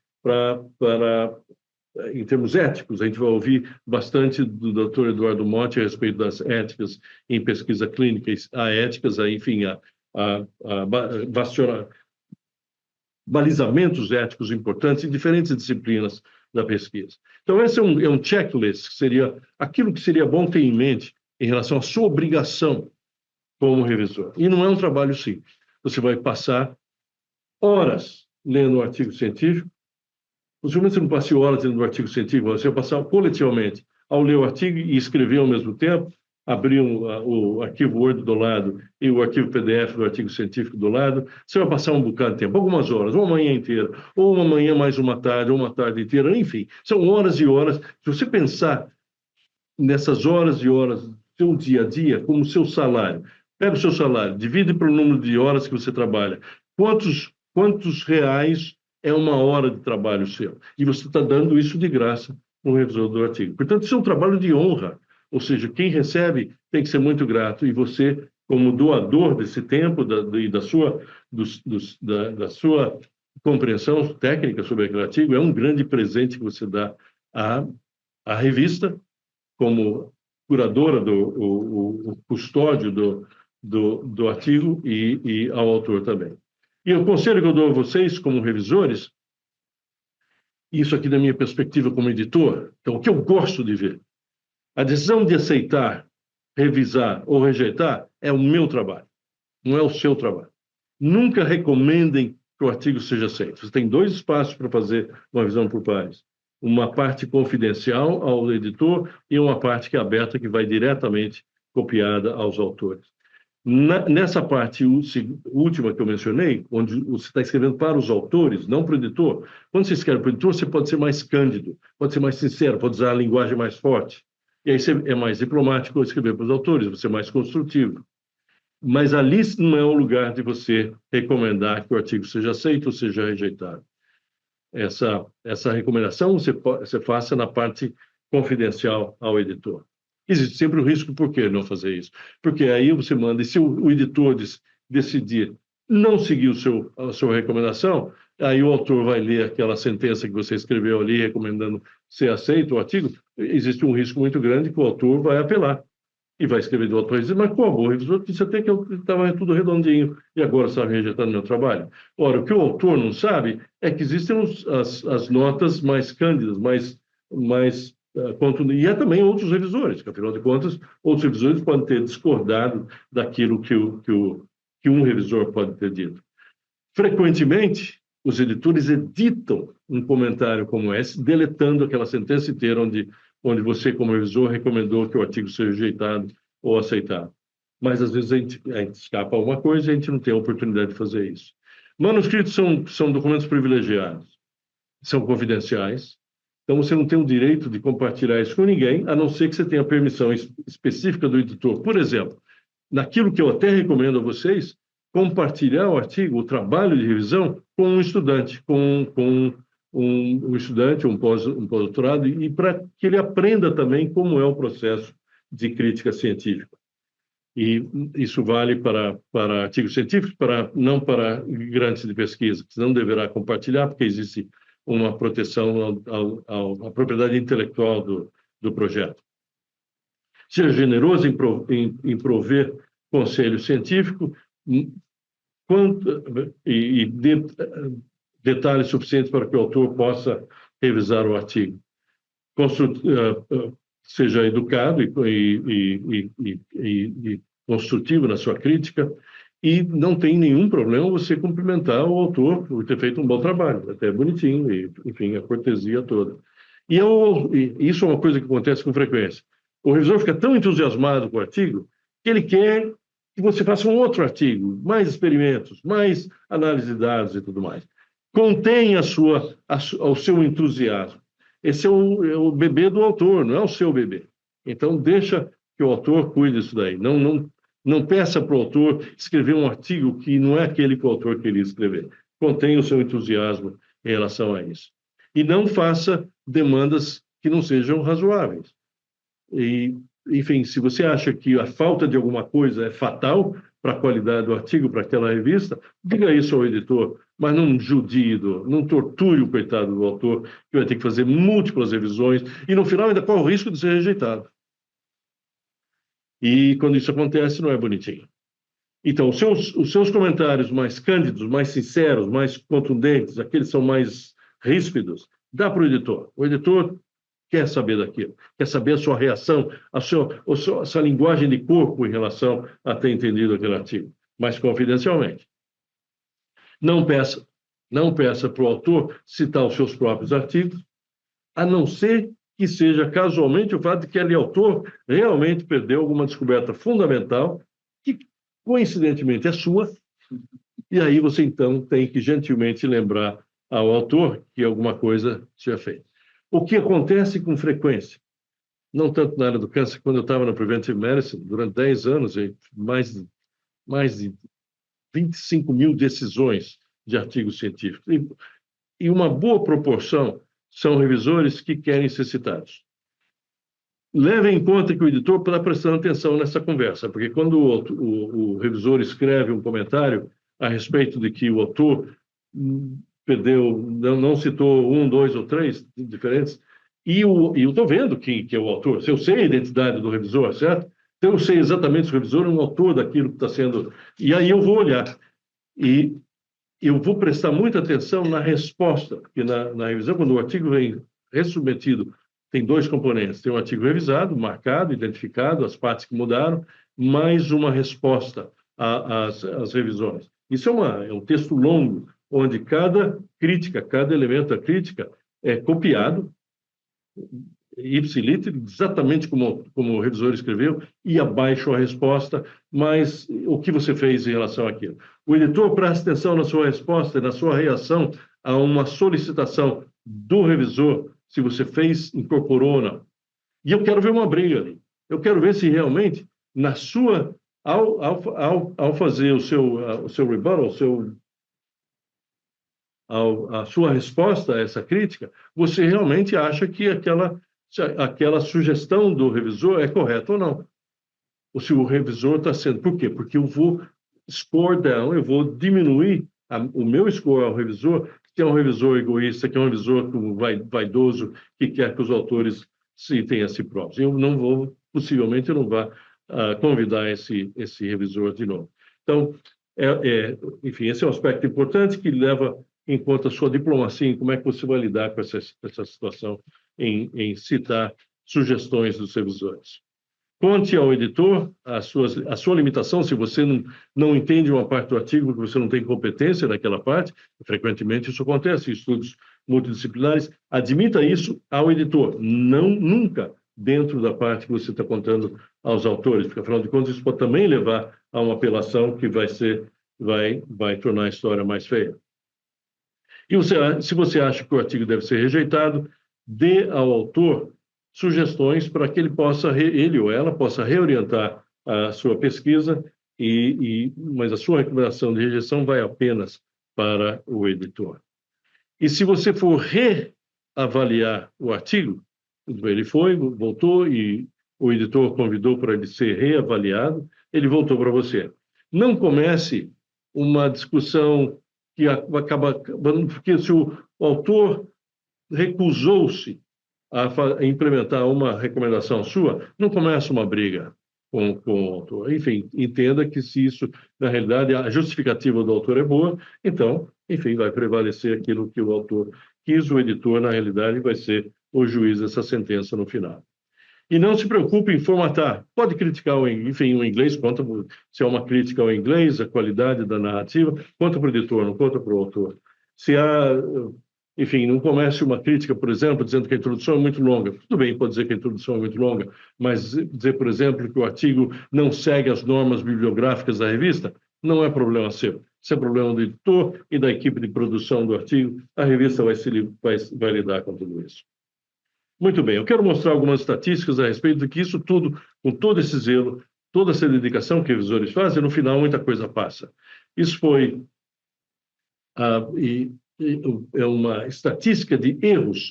em termos éticos. A gente vai ouvir bastante do Dr. Eduardo Motti a respeito das éticas em pesquisa clínica, a éticas, enfim, balizamentos éticos importantes em diferentes disciplinas da pesquisa. Então, esse é um checklist, que seria aquilo que seria bom ter em mente em relação à sua obrigação como revisor. E não é um trabalho simples. Você vai passar horas lendo um artigo científico. Possivelmente você não passe horas lendo um artigo científico, você vai passar coletivamente ao ler o artigo e escrever ao mesmo tempo, abrir o arquivo Word do lado e o arquivo PDF do artigo científico do lado. Você vai passar um bocado de tempo, algumas horas, ou uma manhã inteira, ou uma manhã mais uma tarde, ou uma tarde inteira, enfim. São horas e horas. Se você pensar nessas horas e horas do seu dia a dia como seu salário, pega o seu salário, divide pelo número de horas que você trabalha. Quantos reais é uma hora de trabalho seu? E você está dando isso de graça no revisor do artigo. Portanto, isso é um trabalho de honra. Ou seja, quem recebe tem que ser muito grato. E você, como doador desse tempo e da sua compreensão técnica sobre aquele artigo, é um grande presente que você dá à revista, como curadora, o custódio do artigo e ao autor também. E o conselho que eu dou a vocês, como revisores, isso aqui da minha perspectiva como editor, então o que eu gosto de ver, a decisão de aceitar, revisar ou rejeitar é o meu trabalho, não é o seu trabalho. Nunca recomendem que o artigo seja aceito. Você tem 2 espaços para fazer uma revisão por pares. Uma parte confidencial ao editor e uma parte que é aberta, que vai diretamente copiada aos autores. Nessa parte última que eu mencionei, onde você está escrevendo para os autores, não para o editor, quando você escreve para o editor, você pode ser mais cândido, pode ser mais sincero, pode usar a linguagem mais forte. E aí você é mais diplomático ao escrever para os autores, você é mais construtivo. Mas ali não é o lugar de você recomendar que o artigo seja aceito ou seja rejeitado. Essa recomendação você faça na parte confidencial ao editor. Existe sempre o risco, por que não fazer isso? Porque aí você manda, e se o editor decidir não seguir a sua recomendação, aí o autor vai ler aquela sentença que você escreveu ali, recomendando ser aceito o artigo, existe um risco muito grande que o autor vai apelar e vai escrever do autor e dizer, mas como? O revisor disse até que estava tudo redondinho e agora está rejeitando meu trabalho. Ora, o que o autor não sabe é que existem as notas mais cândidas, e há também outros revisores, que afinal de contas, outros revisores podem ter discordado daquilo que um revisor pode ter dito. Frequentemente, os editores editam um comentário como esse, deletando aquela sentença inteira onde você, como revisor, recomendou que o artigo seja rejeitado ou aceitado. Mas, às vezes, a gente escapa a alguma coisa e a gente não tem a oportunidade de fazer isso. Manuscritos são documentos privilegiados, são confidenciais, então você não tem o direito de compartilhar isso com ninguém, a não ser que você tenha permissão específica do editor. Por exemplo, naquilo que eu até recomendo a vocês, compartilhar o artigo, o trabalho de revisão, com um estudante, com um estudante, um pós-doutorado, e para que ele aprenda também como é o processo de crítica científica. E isso vale para artigos científicos, não para grandes de pesquisa, que não deverá compartilhar, porque existe uma proteção à propriedade intelectual do projeto. Seja generoso em prover conselho científico e dê detalhes suficientes para que o autor possa revisar o artigo. Seja educado e construtivo na sua crítica, e não tem nenhum problema você cumprimentar o autor por ter feito um bom trabalho, até bonitinho, e, enfim, a cortesia toda. E isso é uma coisa que acontece com frequência. O revisor fica tão entusiasmado com o artigo que ele quer que você faça um outro artigo, mais experimentos, mais análise de dados e tudo mais. Contém o seu entusiasmo. Esse é o bebê do autor, não é o seu bebê. Então, deixa que o autor cuide disso daí. Não peça para o autor escrever um artigo que não é aquele que o autor queria escrever. Contenha o seu entusiasmo em relação a isso. E não faça demandas que não sejam razoáveis. E, enfim, se você acha que a falta de alguma coisa é fatal para a qualidade do artigo, para aquela revista, diga isso ao editor, mas não judie, não torture o coitado do autor, que vai ter que fazer múltiplas revisões, e no final ainda corre o risco de ser rejeitado. E quando isso acontece, não é bonitinho. Então, os seus comentários mais cândidos, mais sinceros, mais contundentes, aqueles que são mais ríspidos, dá para o editor. O editor quer saber daquilo, quer saber a sua reação, a sua linguagem de corpo em relação a ter entendido aquele artigo, mas confidencialmente. Não peça para o autor citar os seus próprios artigos, a não ser que seja casualmente o fato de que aquele autor realmente perdeu alguma descoberta fundamental, que coincidentemente é sua, e aí você então tem que gentilmente lembrar ao autor que alguma coisa tinha feito. O que acontece com frequência, não tanto na área do câncer, quando eu estava na Preventive Medicine, durante 10 anos, mais de 25 mil decisões de artigos científicos. E uma boa proporção são revisores que querem ser citados. Leve em conta que o editor está prestando atenção nessa conversa, porque quando o revisor escreve um comentário a respeito de que o autor perdeu, não citou um, dois ou três diferentes, e eu estou vendo quem que é o autor, se eu sei a identidade do revisor, certo? Então eu sei exatamente se o revisor é um autor daquilo que está sendo... E aí eu vou olhar, e eu vou prestar muita atenção na resposta, porque na revisão, quando o artigo vem ressubmetido, tem dois componentes, tem um artigo revisado, marcado, identificado, as partes que mudaram, mais uma resposta às revisões. Isso é um texto longo, onde cada crítica, cada elemento da crítica é copiado, ipsiliter, exatamente como o revisor escreveu, e abaixo a resposta, mas o que você fez em relação àquilo. O editor presta atenção na sua resposta, na sua reação a uma solicitação do revisor, se você fez, incorporou ou não. E eu quero ver uma briga ali. Eu quero ver se realmente, ao fazer o seu rebuttal, a sua resposta a essa crítica, você realmente acha que aquela sugestão do revisor é correta ou não. Ou se o revisor está sendo... Por quê? Porque eu vou score down, eu vou diminuir o meu score ao revisor, que é um revisor egoísta, que é um revisor vaidoso, que quer que os autores citem a si próprios. Possivelmente eu não vou convidar esse revisor de novo. Então, enfim, esse é um aspecto importante que leva em conta a sua diplomacia, em como é que você vai lidar com essa situação em citar sugestões dos revisores. Conte ao editor a sua limitação, se você não entende uma parte do artigo, porque você não tem competência naquela parte, frequentemente isso acontece em estudos multidisciplinares, admita isso ao editor, nunca dentro da parte que você está contando aos autores, porque afinal de contas isso pode também levar a uma apelação que vai tornar a história mais feia. E se você acha que o artigo deve ser rejeitado, dê ao autor sugestões para que ele ou ela possa reorientar a sua pesquisa, mas a sua recomendação de rejeição vai apenas para o editor. E se você for reavaliar o artigo, ele foi, voltou e o editor convidou para ele ser reavaliado, ele voltou para você. Não comece uma discussão que acaba porque se o autor recusou-se a implementar uma recomendação sua, não começa uma briga com o autor. Enfim, entenda que se isso, na realidade, a justificativa do autor é boa, então, enfim, vai prevalecer aquilo que o autor quis, o editor, na realidade, vai ser o juiz dessa sentença no final. E não se preocupe em formatar. Pode criticar, enfim, o inglês, conta se é uma crítica ao inglês, a qualidade da narrativa, conta para o editor, não conta para o autor. Se há, enfim, não comece uma crítica, por exemplo, dizendo que a introdução é muito longa. Tudo bem, pode dizer que a introdução é muito longa, mas dizer, por exemplo, que o artigo não segue as normas bibliográficas da revista, não é problema seu. Isso é problema do editor e da equipe de produção do artigo. A revista vai lidar com tudo isso. Muito bem, eu quero mostrar algumas estatísticas a respeito de que isso tudo, com todo esse zelo, toda essa dedicação que revisores fazem, no final muita coisa passa. Isso foi é uma estatística de erros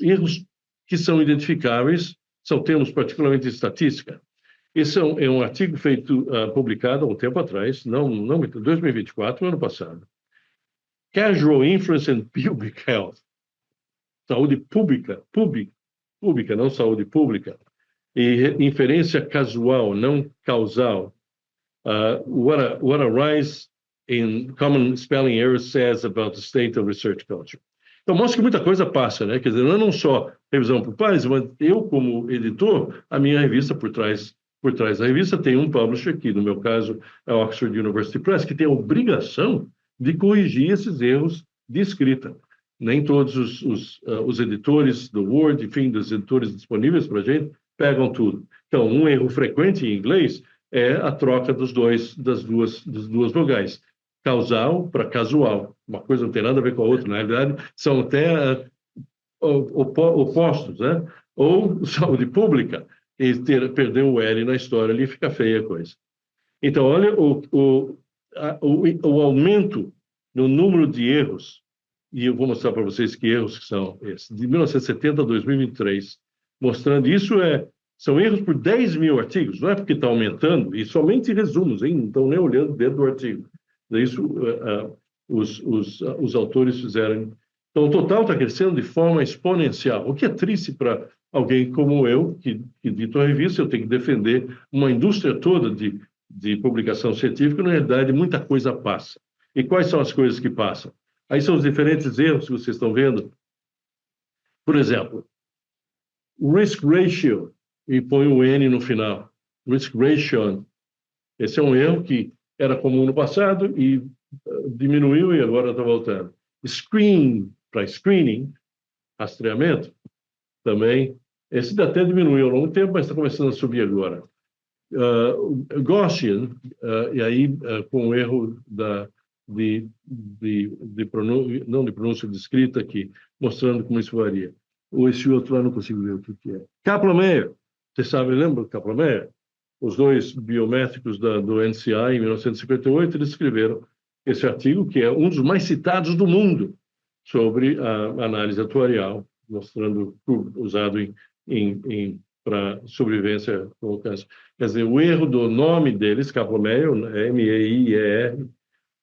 que são identificáveis, são termos particularmente de estatística. Esse é um artigo feito, publicado há um tempo atrás, não 2024, ano passado. Casual Influence in Public Health. Saúde pública, não saúde pública, e inferência casual, não causal. What a rise in common spelling errors says about the state of research culture. Então, mostra que muita coisa passa, né? Quer dizer, não é só revisão por pares, mas eu, como editor, a minha revista por trás da revista tem um publisher, que no meu caso é a Oxford University Press, que tem a obrigação de corrigir esses erros de escrita. Nem todos os editores do Word, enfim, dos editores disponíveis para a gente, pegam tudo. Então, um erro frequente em inglês é a troca das duas vogais. Causal para casual. Uma coisa não tem nada a ver com a outra. Na realidade, são até opostos, né? Ou saúde pública, e perder o L na história ali fica feia a coisa. Então, olha o aumento no número de erros, e eu vou mostrar para vocês que erros que são esses, de 1970 a 2023, mostrando isso são erros por 10 mil artigos, não é porque está aumentando, e somente resumos, hein? Não estão nem olhando dentro do artigo. Isso os autores fizeram. Então, o total está crescendo de forma exponencial, o que é triste para alguém como eu, que edito a revista, eu tenho que defender uma indústria toda de publicação científica, na realidade, muita coisa passa. E quais são as coisas que passam? Aí são os diferentes erros que vocês estão vendo. Por exemplo, risk ratio, e põe o N no final. Risk ratio. Esse é um erro que era comum no passado e diminuiu e agora está voltando. Para screening, rastreamento, também. Esse até diminuiu há longo tempo, mas está começando a subir agora. Gaussian, e aí com o erro não de pronúncia, de escrita aqui, mostrando como isso varia. Ou esse outro lá não consigo ver o que é. Kaplan-Meier, você sabe, lembra do Kaplan-Meier? Os dois biométricos do NCI, em 1958, eles escreveram esse artigo, que é um dos mais citados do mundo, sobre a análise atuarial, mostrando usado para sobrevivência com câncer. Quer dizer, o erro do nome deles, Kaplan-Meier, M-E-I-E-R,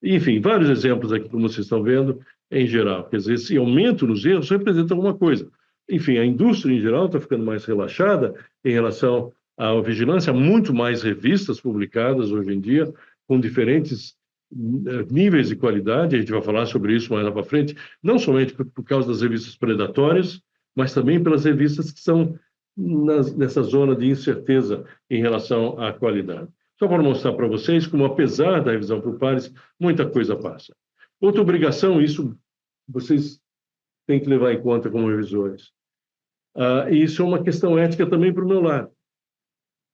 enfim, vários exemplos aqui, como vocês estão vendo, em geral. Quer dizer, esse aumento nos erros representa alguma coisa. Enfim, a indústria, em geral, está ficando mais relaxada em relação à vigilância, muito mais revistas publicadas hoje em dia, com diferentes níveis de qualidade, a gente vai falar sobre isso mais lá para frente, não somente por causa das revistas predatórias, mas também pelas revistas que são nessa zona de incerteza em relação à qualidade. Só para mostrar para vocês como, apesar da revisão por pares, muita coisa passa. Outra obrigação, isso vocês têm que levar em conta como revisores. E isso é uma questão ética também para o meu lado.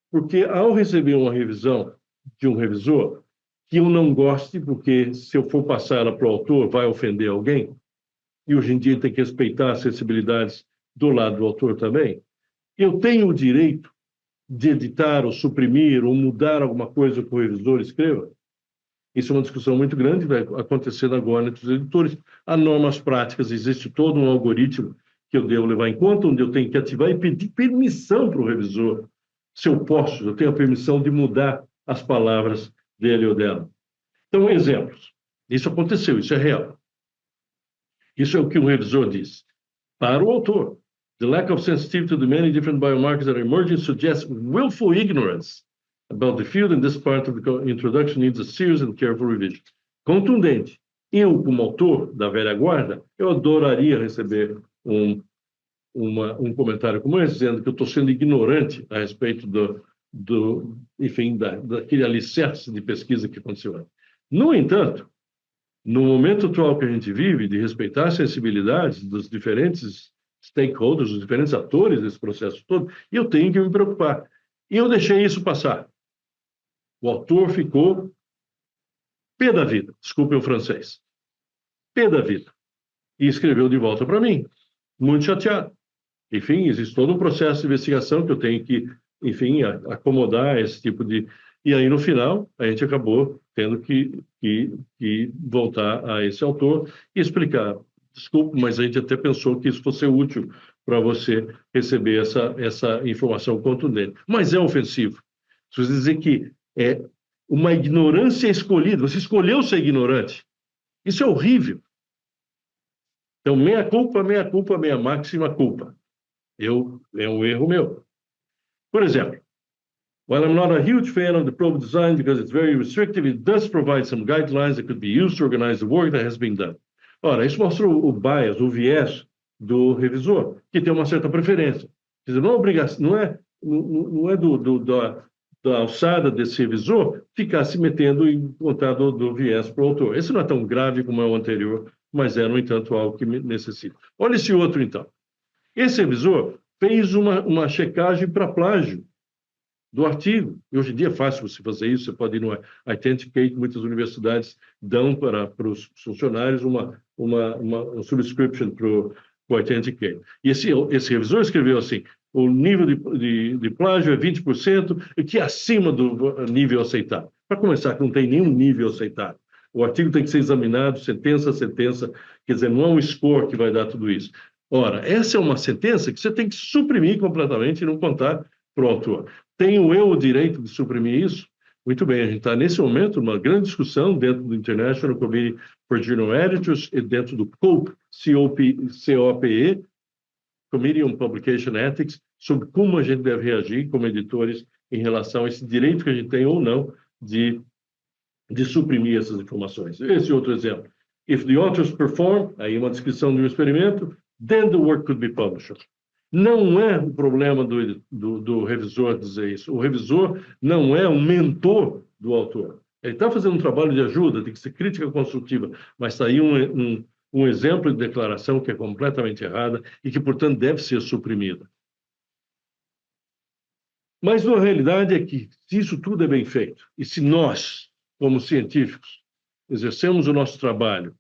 Porque ao receber uma revisão de um revisor, que eu não goste, porque se eu for passar ela para o autor, vai ofender alguém, e hoje em dia tem que respeitar as sensibilidades do lado do autor também, eu tenho o direito de editar ou suprimir ou mudar alguma coisa que o revisor escreva? Isso é uma discussão muito grande, vai acontecendo agora entre os editores. Há normas práticas, existe todo um algoritmo que eu devo levar em conta, onde eu tenho que ativar e pedir permissão para o revisor, se eu posso, eu tenho a permissão de mudar as palavras dele ou dela. Então, exemplos. Isso aconteceu, isso é real. Isso é o que o revisor diz. Para o autor, the lack of sensitivity to the many different biomarkers that are emerging suggests willful ignorance about the field, and this part of the introduction needs a serious and careful revision. Contundente. Eu, como autor da velha guarda, eu adoraria receber um comentário como esse, dizendo que eu estou sendo ignorante a respeito enfim, daquele alicerce de pesquisa que aconteceu. No entanto, no momento atual que a gente vive, de respeitar as sensibilidades dos diferentes stakeholders, dos diferentes atores desse processo todo, eu tenho que me preocupar. E eu deixei isso passar. O autor ficou pé da vida, desculpem o francês, pé da vida, e escreveu de volta para mim, muito chateado. Enfim, existe todo um processo de investigação que eu tenho que, enfim, acomodar esse tipo de... E aí, no final, a gente acabou tendo que voltar a esse autor e explicar. Desculpe, mas a gente até pensou que isso fosse útil para você receber essa informação contundente. Mas é ofensivo. Se você dizer que é uma ignorância escolhida, você escolheu ser ignorante, isso é horrível. Então, meia culpa, meia máxima culpa. É um erro meu. Por exemplo, while I'm not a huge fan of the probe design because it's very restrictive, it does provide some guidelines that could be used to organize the work that has been done. Ora, isso mostra o bias, o viés do revisor, que tem uma certa preferência. Quer dizer, não é obrigação, não é da alçada desse revisor ficar se metendo em contar do viés para o autor. Esse não é tão grave como é o anterior, mas é, no entanto, algo que necessita. Olha esse outro, então. Esse revisor fez uma checagem para plágio do artigo. E hoje em dia é fácil você fazer isso, você pode ir no Authenticate, muitas universidades dão para os funcionários uma subscription para o Authenticate. E esse revisor escreveu assim, o nível de plágio é 20%, que é acima do nível aceitável. Para começar, que não tem nenhum nível aceitável. O artigo tem que ser examinado, sentença a sentença, quer dizer, não é um score que vai dar tudo isso. Ora, essa é uma sentença que você tem que suprimir completamente e não contar para o autor. Tenho eu o direito de suprimir isso? Muito bem, a gente está nesse momento numa grande discussão dentro do International Committee for Journal Editors e dentro do COPE, COPE, Committee on Publication Ethics, sobre como a gente deve reagir como editores em relação a esse direito que a gente tem ou não de suprimir essas informações. Esse outro exemplo. If the authors perform, aí uma descrição de um experimento, then the work could be published. Não é o problema do revisor dizer isso. O revisor não é um mentor do autor. Ele está fazendo um trabalho de ajuda, tem que ser crítica construtiva, mas está aí um exemplo de declaração que é completamente errada e que, portanto, deve ser suprimida. Mas a realidade é que, se isso tudo é bem feito, e se nós, como científicos, exercemos o nosso trabalho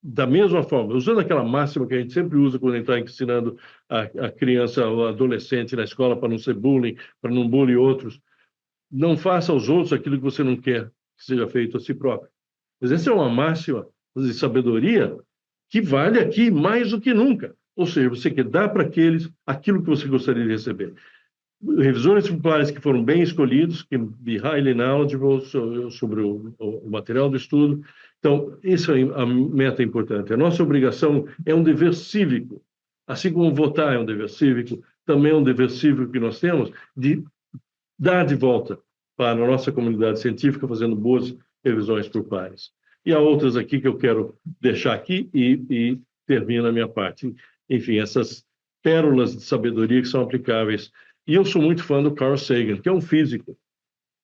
da mesma forma, usando aquela máxima que a gente sempre usa quando a gente está ensinando a criança ou adolescente na escola para não ser bullying, para não bullying outros, não faça aos outros aquilo que você não quer que seja feito a si próprio. Mas essa é uma máxima de sabedoria que vale aqui mais do que nunca. Ou seja, você quer dar para aqueles aquilo que você gostaria de receber. Revisores populares que foram bem escolhidos, que be highly knowledgeable sobre o material do estudo. Então, isso é a meta importante. A nossa obrigação é um dever cívico. Assim como votar é um dever cívico, também é um dever cívico que nós temos de dar de volta para a nossa comunidade científica, fazendo boas revisões por pares. E há outras aqui que eu quero deixar aqui e termino a minha parte. Enfim, essas pérolas de sabedoria que são aplicáveis. E eu sou muito fã do Carl Sagan, que é um físico,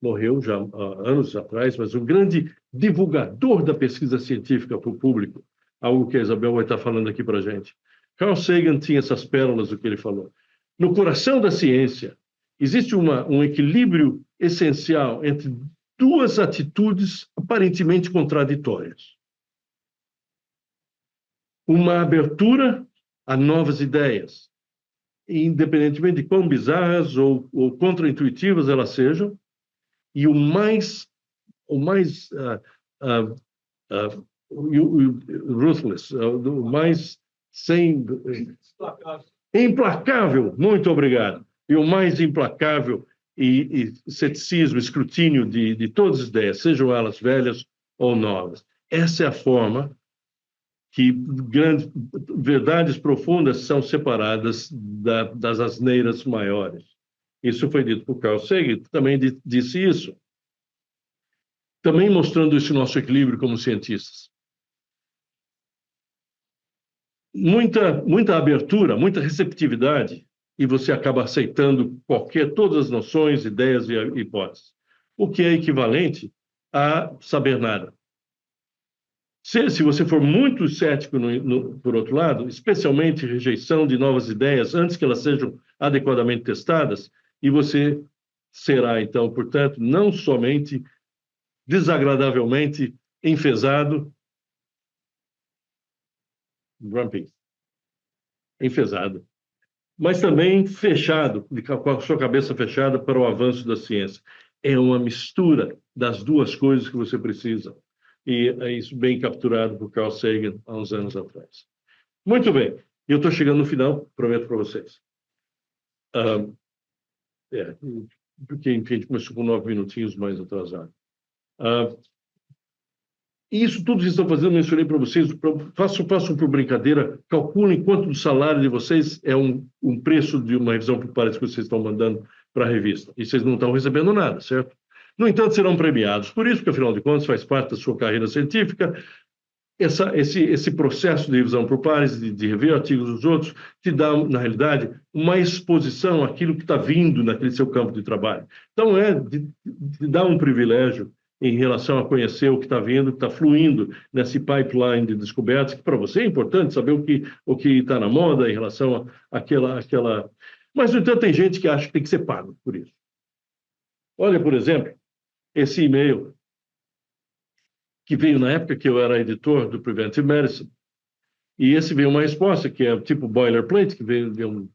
morreu já há anos atrás, mas um grande divulgador da pesquisa científica para o público, algo que a Isabel vai estar falando aqui para a gente. Carl Sagan tinha essas pérolas do que ele falou. No coração da ciência, existe um equilíbrio essencial entre duas atitudes aparentemente contraditórias. Uma abertura a novas ideias, independentemente de quão bizarras ou contraintuitivas elas sejam, e o mais ruthless, o mais sem implacável, muito obrigado, e o mais implacável e ceticismo, escrutínio de todas as ideias, sejam elas velhas ou novas. Essa é a forma que grandes verdades profundas são separadas das asneiras maiores. Isso foi dito por Carl Sagan, que também disse isso. Também mostrando esse nosso equilíbrio como cientistas. Muita abertura, muita receptividade, e você acaba aceitando todas as noções, ideias e hipóteses. O que é equivalente a saber nada. Se você for muito cético, por outro lado, especialmente rejeição de novas ideias antes que elas sejam adequadamente testadas, e você será, então, portanto, não somente desagradavelmente enfesado, grumpy, enfesado, mas também fechado, com a sua cabeça fechada para o avanço da ciência. É uma mistura das duas coisas que você precisa. E é isso bem capturado por Carl Sagan há uns anos atrás. Muito bem, eu estou chegando no final, prometo para vocês. Porque, enfim, a gente começou com 9 minutinhos mais atrasado. Isso tudo que vocês estão fazendo, eu mencionei para vocês, façam por brincadeira, calculem quanto do salário de vocês é um preço de uma revisão por pares que vocês estão mandando para a revista. E vocês não estão recebendo nada, certo? No entanto, serão premiados por isso, porque, afinal de contas, faz parte da sua carreira científica. Esse processo de revisão por pares, de rever artigos dos outros, te dá, na realidade, uma exposição àquilo que está vindo naquele seu campo de trabalho. Então, te dá um privilégio em relação a conhecer o que está vindo, que está fluindo nesse pipeline de descobertas, que para você é importante saber o que está na moda em relação àquela... Mas, no entanto, tem gente que acha que tem que ser pago por isso. Olha, por exemplo, esse e-mail que veio na época que eu era editor do Preventive Medicine, e esse veio uma resposta que é tipo boilerplate, que veio de um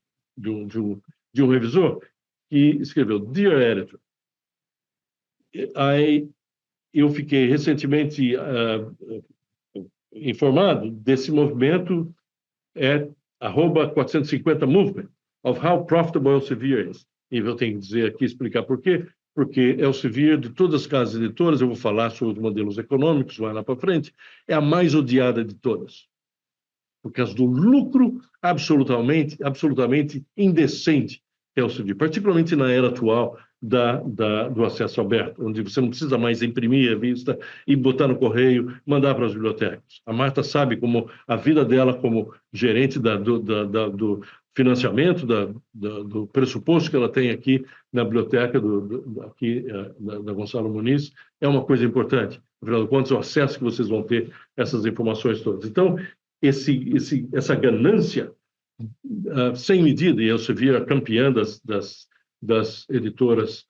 revisor, que escreveu: Dear Editor, eu fiquei recentemente informado desse movimento @450movement of how profitable Elsevier is. E eu tenho que dizer aqui, explicar por quê. Porque Elsevier, de todas as casas editoras, eu vou falar sobre os modelos econômicos, vai lá para frente, é a mais odiada de todas. Por causa do lucro absolutamente indecente que Elsevier, particularmente na era atual do acesso aberto, onde você não precisa mais imprimir a revista e botar no correio, mandar para as bibliotecas. A Marta sabe como a vida dela como gerente do financiamento, do pressuposto que ela tem aqui na biblioteca da Gonçalo Muniz, é uma coisa importante. Afinal de contas, o acesso que vocês vão ter a essas informações todas. Então, essa ganância sem medida, e Elsevier campeã das editoras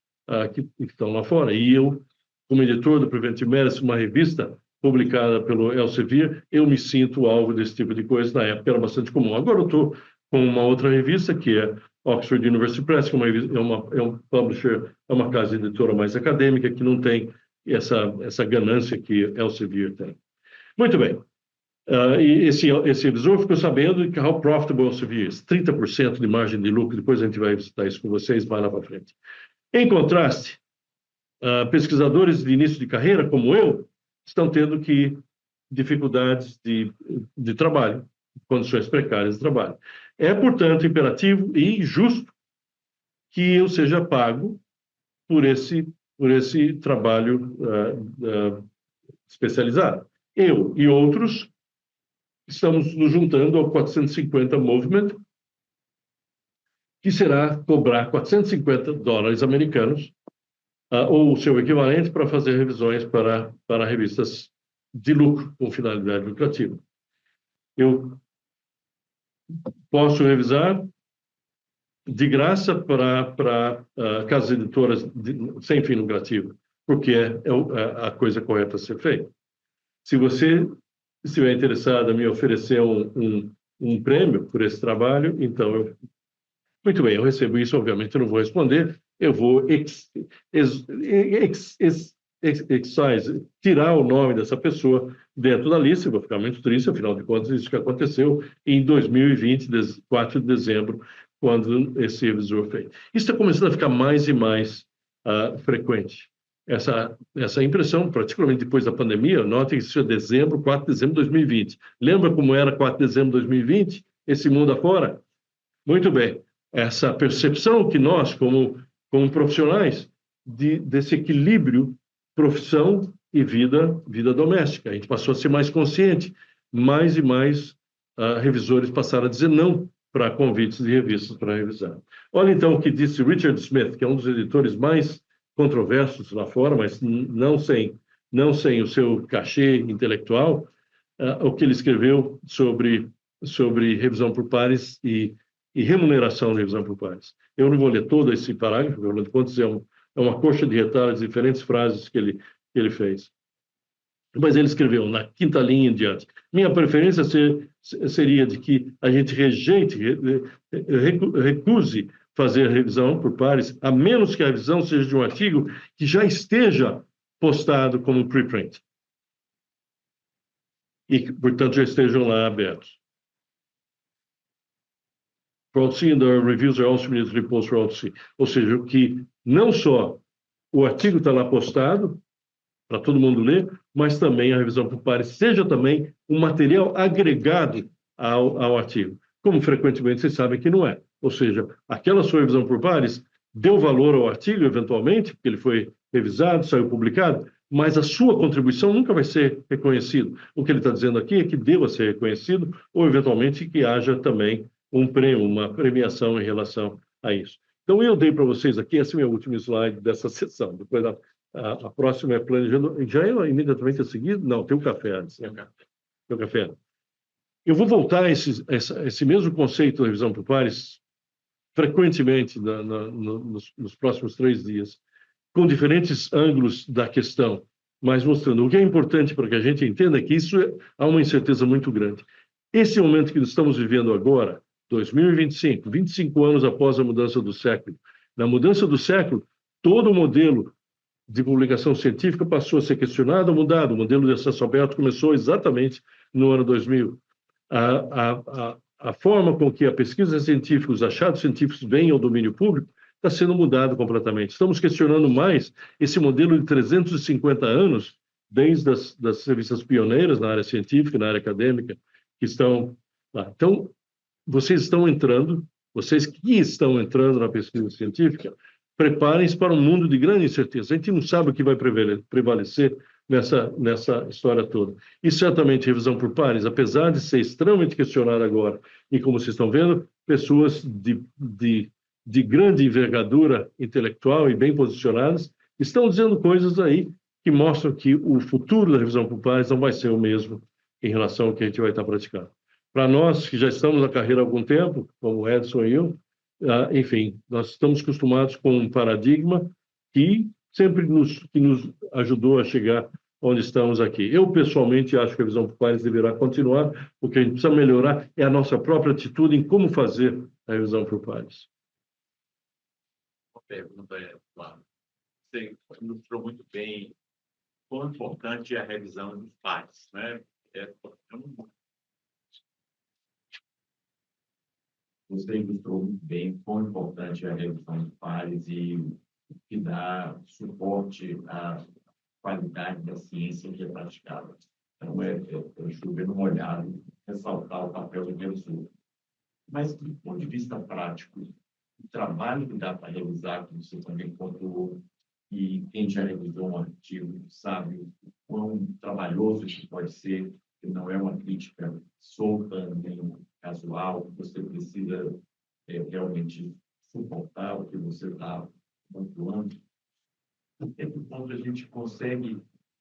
que estão lá fora. E eu, como editor do Preventive Medicine, uma revista publicada pelo Elsevier, eu me sinto alvo desse tipo de coisa. Na época era bastante comum. Agora eu estou com uma outra revista, que é Oxford University Press, que é um publisher, é uma casa editora mais acadêmica, que não tem essa ganância que Elsevier tem. Muito bem. E esse revisor ficou sabendo que how profitable Elsevier is, 30% de margem de lucro. Depois a gente vai visitar isso com vocês, vai lá para frente. Em contraste, pesquisadores de início de carreira, como eu, estão tendo dificuldades de trabalho, condições precárias de trabalho. É, portanto, imperativo e justo que eu seja pago por esse trabalho especializado. Eu e outros estamos nos juntando ao 450 Movement, que será cobrar $450 americanos, ou o seu equivalente, para fazer revisões para revistas de lucro, com finalidade lucrativa. Eu posso revisar de graça para casas editoras sem fim lucrativo, porque é a coisa correta a ser feita. Se você estiver interessado em me oferecer um prêmio por esse trabalho, então muito bem, eu recebo isso, obviamente eu não vou responder, eu vou excise, tirar o nome dessa pessoa dentro da lista. Eu vou ficar muito triste, afinal de contas, isso que aconteceu em 2020, 4 de dezembro, quando esse revisor fez. Isso está começando a ficar mais e mais frequente. Essa impressão, particularmente depois da pandemia, notem que isso é dezembro, 4 de dezembro de 2020. Lembra como era 4 de dezembro de 2020? Esse mundo afora? Muito bem. Essa percepção que nós, como profissionais, desse equilíbrio profissão e vida doméstica. A gente passou a ser mais consciente. Mais e mais revisores passaram a dizer não para convites de revistas para revisar. Olha então o que disse Richard Smith, que é um dos editores mais controversos lá fora, mas não sem o seu cachê intelectual, o que ele escreveu sobre revisão por pares e remuneração de revisão por pares. Eu não vou ler todo esse parágrafo, afinal de contas é uma coxa de retalhos, diferentes frases que ele fez. Mas ele escreveu na quinta linha em diante: minha preferência seria de que a gente recuse fazer a revisão por pares, a menos que a revisão seja de um artigo que já esteja postado como preprint. E que, portanto, já estejam lá abertos. For OutSee, the reviews are also immediately posted for OutSee. Ou seja, que não só o artigo está lá postado, para todo mundo ler, mas também a revisão por pares seja também um material agregado ao artigo. Como frequentemente vocês sabem que não é. Ou seja, aquela sua revisão por pares deu valor ao artigo, eventualmente, porque ele foi revisado, saiu publicado, mas a sua contribuição nunca vai ser reconhecida. O que ele está dizendo aqui é que deva ser reconhecido, ou eventualmente que haja também um prêmio, uma premiação em relação a isso. Então, eu dei para vocês aqui, esse é o meu último slide dessa sessão. Depois, a próxima é planejando. Já é imediatamente a seguir? Não, tem o café antes. Tem o café. Eu vou voltar a esse mesmo conceito da revisão por pares frequentemente nos próximos 3 dias, com diferentes ângulos da questão, mas mostrando o que é importante para que a gente entenda é que há uma incerteza muito grande. Esse momento que estamos vivendo agora, 2025, 25 anos após a mudança do século, na mudança do século, todo o modelo de publicação científica passou a ser questionado, mudado. O modelo de acesso aberto começou exatamente no ano 2000. A forma com que a pesquisa científica, os achados científicos vêm ao domínio público, está sendo mudado completamente. Estamos questionando mais esse modelo de 350 anos, desde das revistas pioneiras na área científica, na área acadêmica, que estão lá. Então, vocês que estão entrando na pesquisa científica, preparem-se para um mundo de grande incerteza. A gente não sabe o que vai prevalecer nessa história toda. E certamente revisão por pares, apesar de ser extremamente questionada agora, e como vocês estão vendo, pessoas de grande envergadura intelectual e bem posicionadas estão dizendo coisas aí que mostram que o futuro da revisão por pares não vai ser o mesmo em relação ao que a gente vai estar praticando. Para nós, que já estamos na carreira há algum tempo, como o Edson e eu, enfim, nós estamos acostumados com um paradigma que sempre nos ajudou a chegar onde estamos aqui. Eu, pessoalmente, acho que a revisão por pares deverá continuar. O que a gente precisa melhorar é a nossa própria atitude em como fazer a revisão por pares. Uma pergunta claro. Você ilustrou muito bem quão importante é a revisão dos pares, né? Você ilustrou muito bem quão importante é a revisão dos pares e que dá suporte à qualidade da ciência que é praticada. Então, é chover no molhado, ressaltar o papel do revisor. Mas, do ponto de vista prático, o trabalho que dá para revisar, que você também contou, e quem já revisou um artigo sabe o quão trabalhoso isso pode ser, que não é uma crítica solta, nem casual, você precisa realmente suportar o que você está pontuando. Até que ponto a gente consegue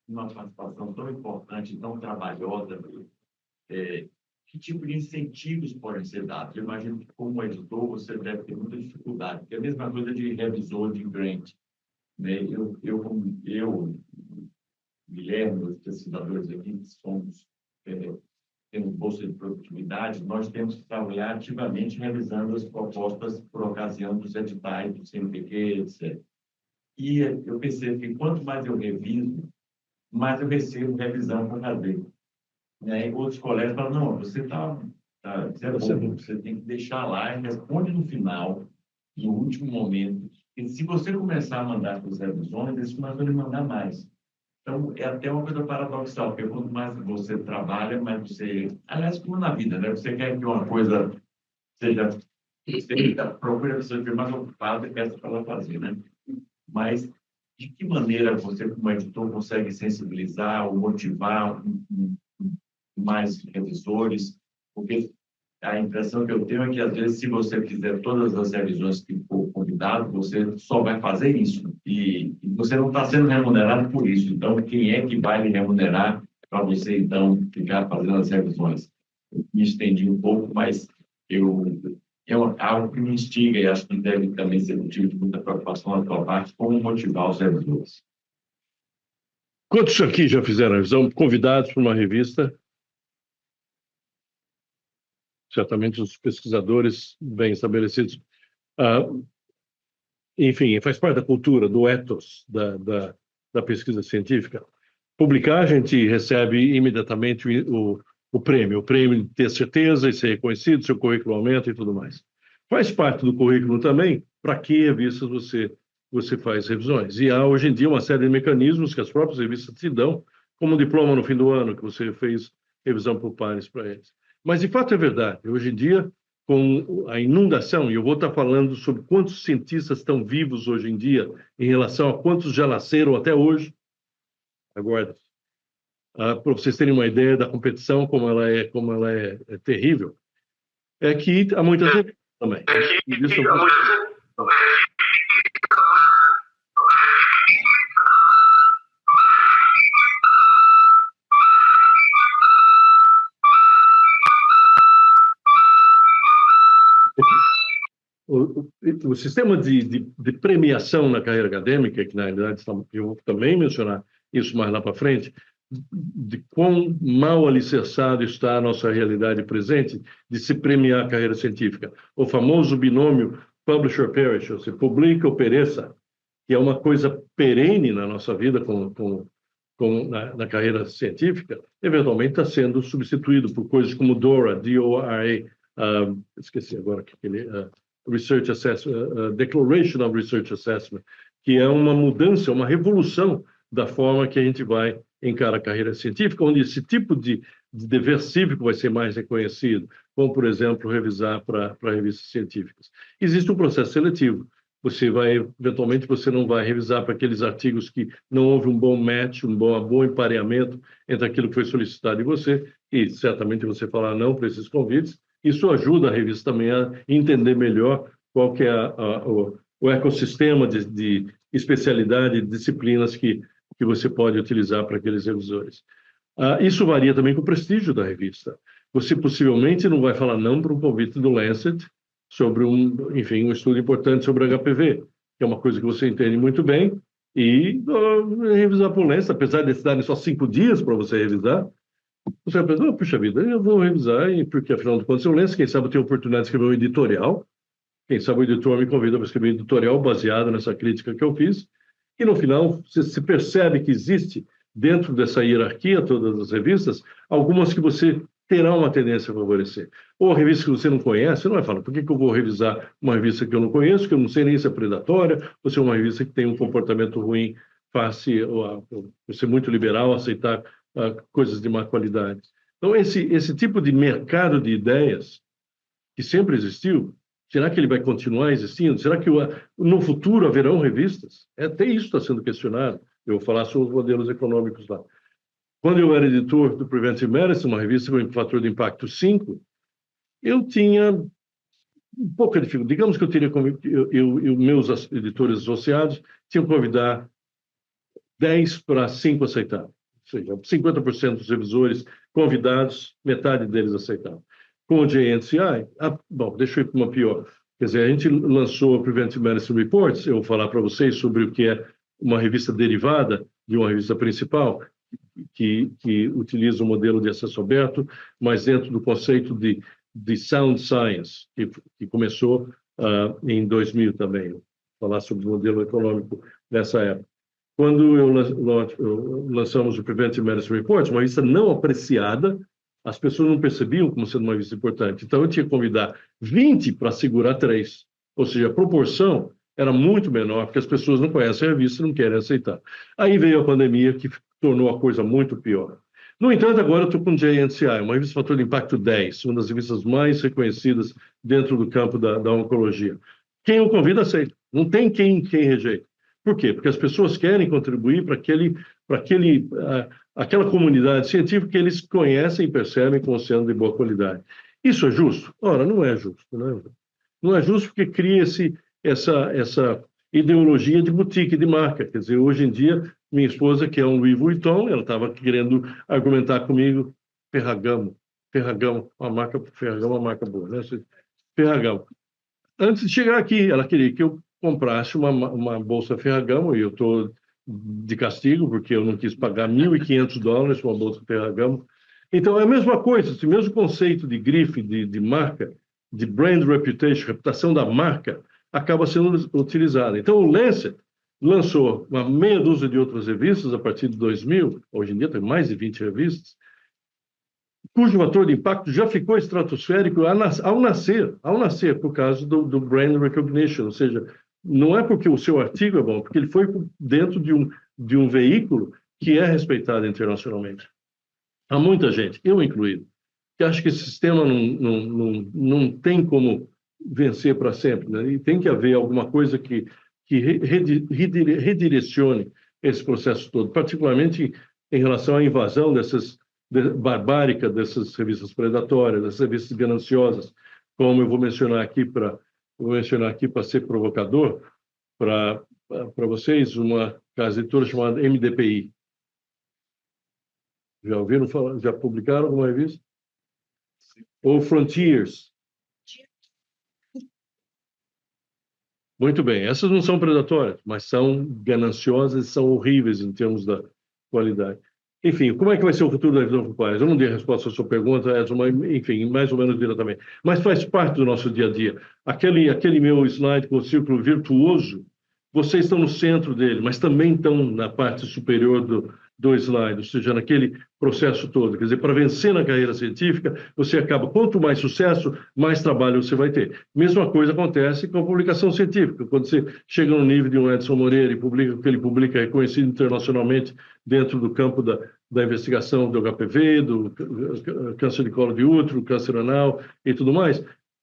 uma participação tão importante, tão trabalhosa, que tipo de incentivos podem ser dados? Eu imagino que, como editor, você deve ter muita dificuldade, porque é a mesma coisa de revisor de grant. Né? Eu, Guilherme, os pesquisadores aqui, que somos, temos bolsa de produtividade, nós temos que trabalhar ativamente revisando as propostas por ocasião dos editais, do CNPq, etc. E eu percebo que quanto mais eu reviso, mais eu recebo revisão para fazer. E aí outros colegas falam, não, você você é bom, você tem que deixar lá e responde no final, no último momento. E se você começar a mandar suas revisões, eles começam a lhe mandar mais. Então, é até uma coisa paradoxal, porque quanto mais você trabalha, mais você... Aliás, como na vida, né? Você quer que uma coisa seja... Você procura a pessoa que é mais ocupada e peça para ela fazer, né? Mas de que maneira você, como editor, consegue sensibilizar ou motivar mais revisores? Porque a impressão que eu tenho é que, às vezes, se você fizer todas as revisões que for convidado, você só vai fazer isso. E você não está sendo remunerado por isso. Então, quem é que vai lhe remunerar para você, então, ficar fazendo as revisões? Eu me estendi um pouco, mas é algo que me instiga e acho que deve também ser motivo de muita preocupação da sua parte, como motivar os revisores. Quantos aqui já fizeram a revisão? Convidados para uma revista? Certamente os pesquisadores bem estabelecidos. Ah, enfim, faz parte da cultura, do ethos da pesquisa científica. Publicar, a gente recebe imediatamente o prêmio de ter certeza e ser reconhecido, seu currículo aumenta e tudo mais. Faz parte do currículo também para que revistas você faz revisões. E há, hoje em dia, uma série de mecanismos que as próprias revistas te dão, como um diploma no fim do ano, que você fez revisão por pares para eles. Mas, de fato, é verdade. Hoje em dia, com a inundação, e eu vou estar falando sobre quantos cientistas estão vivos hoje em dia em relação a quantos já nasceram até hoje, aguarda. Para vocês terem uma ideia da competição, como ela é terrível, é que há muitas revistas também. O sistema de premiação na carreira acadêmica, que na realidade eu vou também mencionar isso mais lá para frente, de quão mal alicerçado está a nossa realidade presente de se premiar a carreira científica. O famoso binômio publish or perish, ou seja, publica ou pereça, que é uma coisa perene na nossa vida na carreira científica, eventualmente está sendo substituído por coisas como DORA, D-O-R-A, esqueci agora que ele... Research Assessment, Declaration of Research Assessment, que é uma mudança, uma revolução da forma que a gente vai encarar a carreira científica, onde esse tipo de dever cívico vai ser mais reconhecido, como, por exemplo, revisar para revistas científicas. Existe um processo seletivo. Eventualmente, você não vai revisar para aqueles artigos que não houve um bom match, bom empareamento entre aquilo que foi solicitado de você, e certamente você falar não para esses convites. Isso ajuda a revista também a entender melhor qual que é o ecossistema de especialidade, de disciplinas que você pode utilizar para aqueles revisores. Isso varia também com o prestígio da revista. Você possivelmente não vai falar não para um convite do Lancet sobre um estudo importante sobre HPV, que é uma coisa que você entende muito bem, e revisar para o Lancet, apesar de darem só 5 dias para você revisar, você vai pensar, puxa vida, eu vou revisar, porque afinal de contas eu leio, quem sabe eu tenho a oportunidade de escrever um editorial, quem sabe o editor me convida para escrever um editorial baseado nessa crítica que eu fiz, e no final você se percebe que existe, dentro dessa hierarquia, todas as revistas, algumas que você terá uma tendência a favorecer. Ou a revista que você não conhece, você não vai falar, por que eu vou revisar uma revista que eu não conheço, que eu não sei nem se é predatória, ou se é uma revista que tem um comportamento ruim, face a ser muito liberal, aceitar coisas de má qualidade. Então, esse tipo de mercado de ideias, que sempre existiu, será que ele vai continuar existindo? Será que no futuro haverão revistas? Até isso está sendo questionado. Eu vou falar sobre os modelos econômicos lá. Quando eu era editor do Preventive Medicine, uma revista com fator de impacto 5, eu tinha pouca dificuldade. Digamos que eu teria meus editores associados tinham que convidar 10 para 5 aceitar. Ou seja, 50% dos revisores convidados, metade deles aceitaram. Com o JNCI, bom, deixa eu ir para uma pior. Quer dizer, a gente lançou a Preventive Medicine Reports, eu vou falar para vocês sobre o que é uma revista derivada de uma revista principal, que utiliza o modelo de acesso aberto, mas dentro do conceito de Sound Science, que começou em 2000 também. falar sobre o modelo econômico nessa época. Quando lançamos o Preventive Medicine Report, uma revista não apreciada, as pessoas não percebiam como sendo uma revista importante. Então, eu tinha que convidar 20 para segurar 3. Ou seja, a proporção era muito menor, porque as pessoas não conhecem a revista e não querem aceitar. Aí veio a pandemia, que tornou a coisa muito pior. No entanto, agora eu estou com o JNCI, uma revista de fator de impacto 10, uma das revistas mais reconhecidas dentro do campo da oncologia. Quem o convida, aceita. Não tem quem rejeita. Por quê? Porque as pessoas querem contribuir para aquela comunidade científica que eles conhecem e percebem como sendo de boa qualidade. Isso é justo? Ora, não é justo. Né? Não é justo porque cria-se essa ideologia de boutique, de marca. Quer dizer, hoje em dia, minha esposa, que é um Louis Vuitton, ela estava querendo argumentar comigo, Ferragamo, uma marca boa, né? Ferragamo. Antes de chegar aqui, ela queria que eu comprasse uma bolsa Ferragamo, e eu estou de castigo, porque eu não quis pagar $1.500 por uma bolsa Ferragamo. Então, é a mesma coisa, esse mesmo conceito de grife, de marca, de brand reputation, reputação da marca, acaba sendo utilizada. Então, o Lancet lançou uma meia dúzia de outras revistas a partir de 2000, hoje em dia tem mais de 20 revistas, cujo fator de impacto já ficou estratosférico ao nascer, por causa do brand recognition, ou seja, não é porque o seu artigo é bom, porque ele foi dentro de um veículo que é respeitado internacionalmente. Há muita gente, eu incluído, que acha que esse sistema não tem como vencer para sempre, né? E tem que haver alguma coisa que redirecione esse processo todo, particularmente em relação à invasão barbárica dessas revistas predatórias, dessas revistas gananciosas, como eu vou mencionar aqui para ser provocador para vocês, uma casa editora chamada MDPI. Já ouviram falar? Já publicaram alguma revista? Ou Frontiers? Muito bem, essas não são predatórias, mas são gananciosas e são horríveis em termos da qualidade. Enfim, como é que vai ser o futuro da revisão Compliance? Eu não dei a resposta à sua pergunta, enfim, mais ou menos diretamente. Mas faz parte do nosso dia a dia. Aquele meu slide com o círculo virtuoso, vocês estão no centro dele, mas também estão na parte superior do slide, ou seja, naquele processo todo. Quer dizer, para vencer na carreira científica, você acaba, quanto mais sucesso, mais trabalho você vai ter. Mesma coisa acontece com a publicação científica. Quando você chega no nível de um Edson Moreira e publica o que ele publica, é reconhecido internacionalmente dentro do campo da investigação do HPV, do câncer de colo de útero, câncer anal e tudo mais,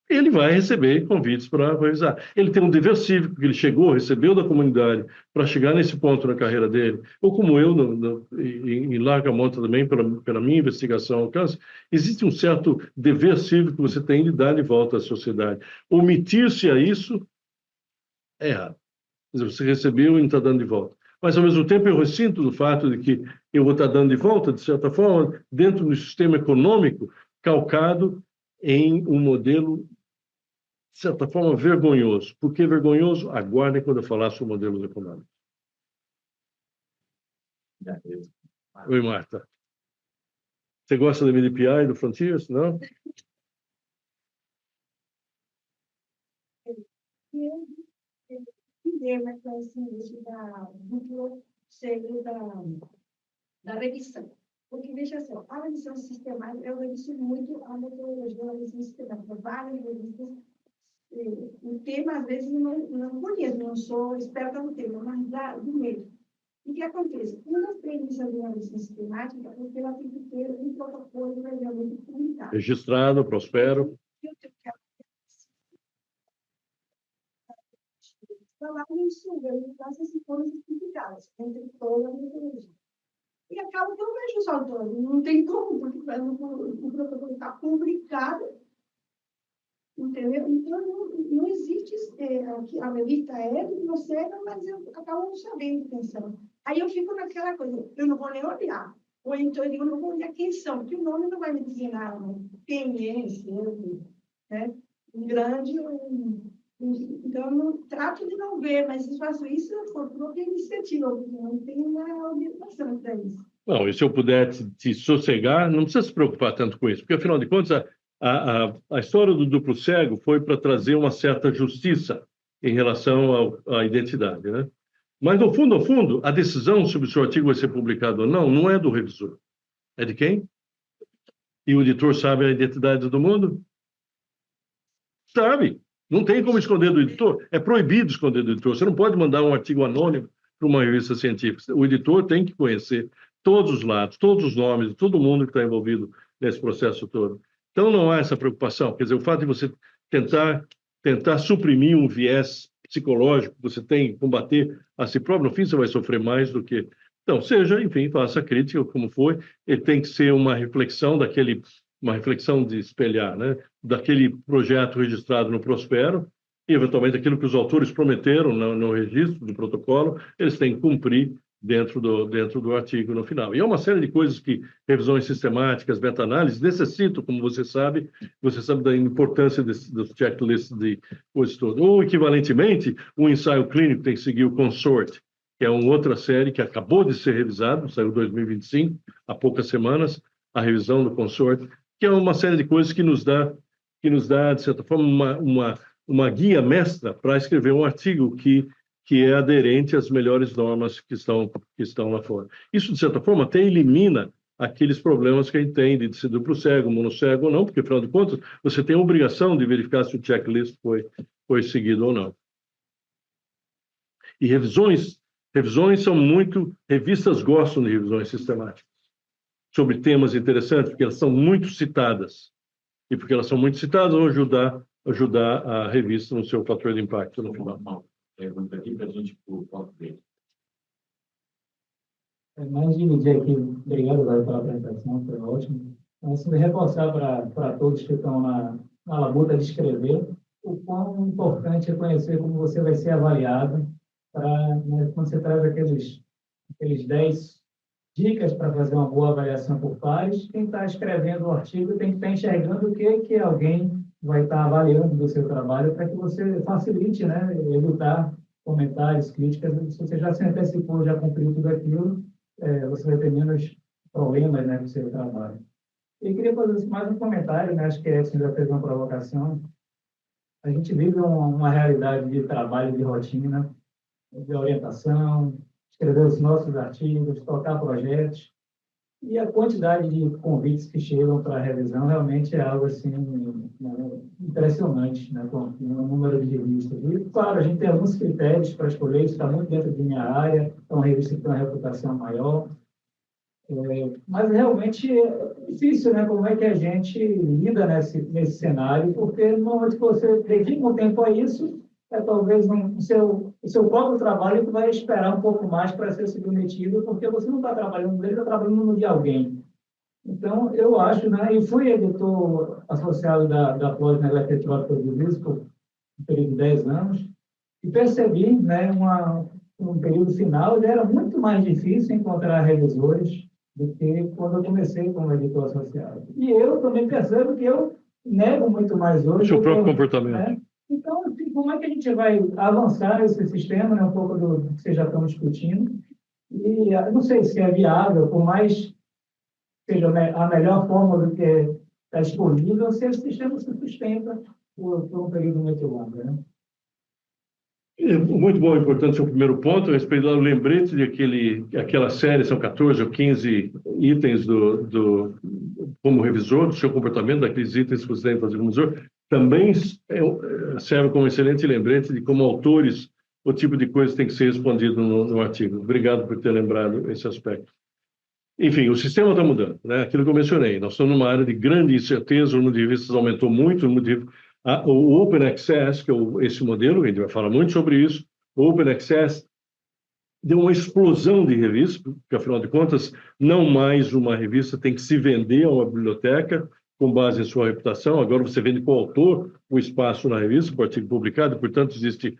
ele vai receber convites para revisar. Ele tem um dever cívico que ele recebeu da comunidade para chegar nesse ponto na carreira dele, ou como eu, em larga monta também, pela minha investigação ao câncer, existe um certo dever cívico que você tem de dar de volta à sociedade. Omitir-se a isso é errado. Quer dizer, você recebeu e não está dando de volta. Mas, ao mesmo tempo, eu ressinto do fato de que eu vou estar dando de volta, de certa forma, dentro do sistema econômico calcado em um modelo, de certa forma, vergonhoso. Por que vergonhoso? Aguardem quando eu falar sobre modelos econômicos. Oi, Marta. Você gosta do MDPI, do Frontiers? Não? Da revisão. Porque, veja só, a revisão sistemática, eu reviso muito a metodologia da revisão sistemática, várias revistas. O tema, às vezes, não conheço, não sou experta no tema, mas do meio. E o que acontece? Uma premissa de uma revisão sistemática é que ela tem que ter um protocolo legalmente publicado. Registrado, prospero. Falar isso, eu faço essas coisas publicadas, entre toda a metodologia. E acaba que eu vejo os autores, não tem como, porque o protocolo está publicado, entendeu? Então, não existe a revista é de você, mas eu acabo não sabendo quem são. Aí eu fico naquela coisa, eu não vou nem olhar. Ou então eu digo, não vou olhar quem são, porque o nome não vai me dizer nada, quem é esse, né? Um grande, então, eu não, trato de não ver, mas eu faço isso por própria iniciativa, porque não tenho uma orientação para isso. Não, e se eu puder te sossegar, não precisa se preocupar tanto com isso, porque, afinal de contas, a história do duplo cego foi para trazer uma certa justiça em relação à identidade, né? Mas, no fundo, a decisão sobre se o artigo vai ser publicado ou não é do revisor. É de quem? E o editor sabe a identidade de todo mundo? Sabe. Não tem como esconder do editor. É proibido esconder do editor. Você não pode mandar um artigo anônimo para uma revista científica. O editor tem que conhecer todos os lados, todos os nomes, todo mundo que está envolvido nesse processo todo. Então, não há essa preocupação. Quer dizer, o fato de você tentar suprimir um viés psicológico que você tem, combater a si próprio, no fim você vai sofrer mais do que... Então, enfim, faça a crítica como foi, ele tem que ser uma reflexão de espelhar, né? Daquele projeto registrado no Prospero, e eventualmente aquilo que os autores prometeram no registro do protocolo, eles têm que cumprir dentro do artigo no final. E é uma série de coisas que revisões sistemáticas, meta-análises necessitam, como você sabe da importância dos checklists de coisas todas. Ou, equivalentemente, o ensaio clínico tem que seguir o consort, que é uma outra série que acabou de ser revisado, saiu em 2025, há poucas semanas, a revisão do consort, que é uma série de coisas que nos dá, de certa forma, uma guia mestra para escrever um artigo que é aderente às melhores normas que estão lá fora. Isso, de certa forma, até elimina aqueles problemas que a gente tem de ser duplo cego, monocego ou não, porque, afinal de contas, você tem a obrigação de verificar se o checklist foi seguido ou não. E revisões são revistas gostam de revisões sistemáticas sobre temas interessantes, porque elas são muito citadas. E porque elas são muito citadas, vão ajudar a revista no seu fator de impacto no final. Pergunta aqui para a gente, por foco dele. Mais dividir aqui, obrigado, Eduardo, pela apresentação, foi ótimo. Mas reforçar para todos que estão na labuta de escrever o quão importante é conhecer como você vai ser avaliado, né, quando você traz aqueles 10 dicas para fazer uma boa avaliação por pares, quem está escrevendo o artigo tem que estar enxergando o que alguém vai estar avaliando do seu trabalho para que você facilite, né, evitar comentários, críticas. Se você já se antecipou, já cumpriu tudo aquilo, você vai ter menos problemas, né, com o seu trabalho. Eu queria fazer mais um comentário, né, acho que Edson já fez uma provocação. A gente vive uma realidade de trabalho de rotina, de orientação, escrever os nossos artigos, tocar projetos, e a quantidade de convites que chegam para a revisão realmente é algo assim, né, impressionante, né, com o número de revistas. E, claro, a gente tem alguns critérios para escolher, isso está muito dentro de minha área, é uma revista que tem uma reputação maior, mas realmente é difícil, né, como é que a gente lida nesse cenário, porque no momento que você dedica um tempo a isso, talvez o seu próprio trabalho que vai esperar um pouco mais para ser submetido, porque você não está trabalhando nele, está trabalhando no de alguém. Então, eu acho, né, e fui editor associado da Pós Negócio Efetivado pelo Juiz por um período de 10 anos, e percebi, né, um período final, já era muito mais difícil encontrar revisores do que quando eu comecei como editor associado. E eu também percebo que eu nego muito mais hoje. O seu próprio comportamento. Né? Então, assim, como é que a gente vai avançar esse sistema, né, um pouco do que vocês já estão discutindo? E não sei se é viável, por mais seja a melhor forma do que está disponível, se esse sistema se sustenta por um período muito longo, né? Muito bom, importante o seu primeiro ponto, a respeito do lembrete de aquela série, são 14 ou 15 itens como revisor, do seu comportamento, daqueles itens que você tem que fazer como revisor, também serve como excelente lembrete de como autores, o tipo de coisa tem que ser respondido no artigo. Obrigado por ter lembrado esse aspecto. Enfim, o sistema está mudando, né? Aquilo que eu mencionei, nós estamos numa área de grande incerteza, o número de revistas aumentou muito, o Open Access, que é esse modelo, a gente vai falar muito sobre isso, o Open Access deu uma explosão de revistas, porque, afinal de contas, não mais uma revista tem que se vender a uma biblioteca com base em sua reputação, agora você vende com o autor o espaço na revista, com o artigo publicado, portanto, existe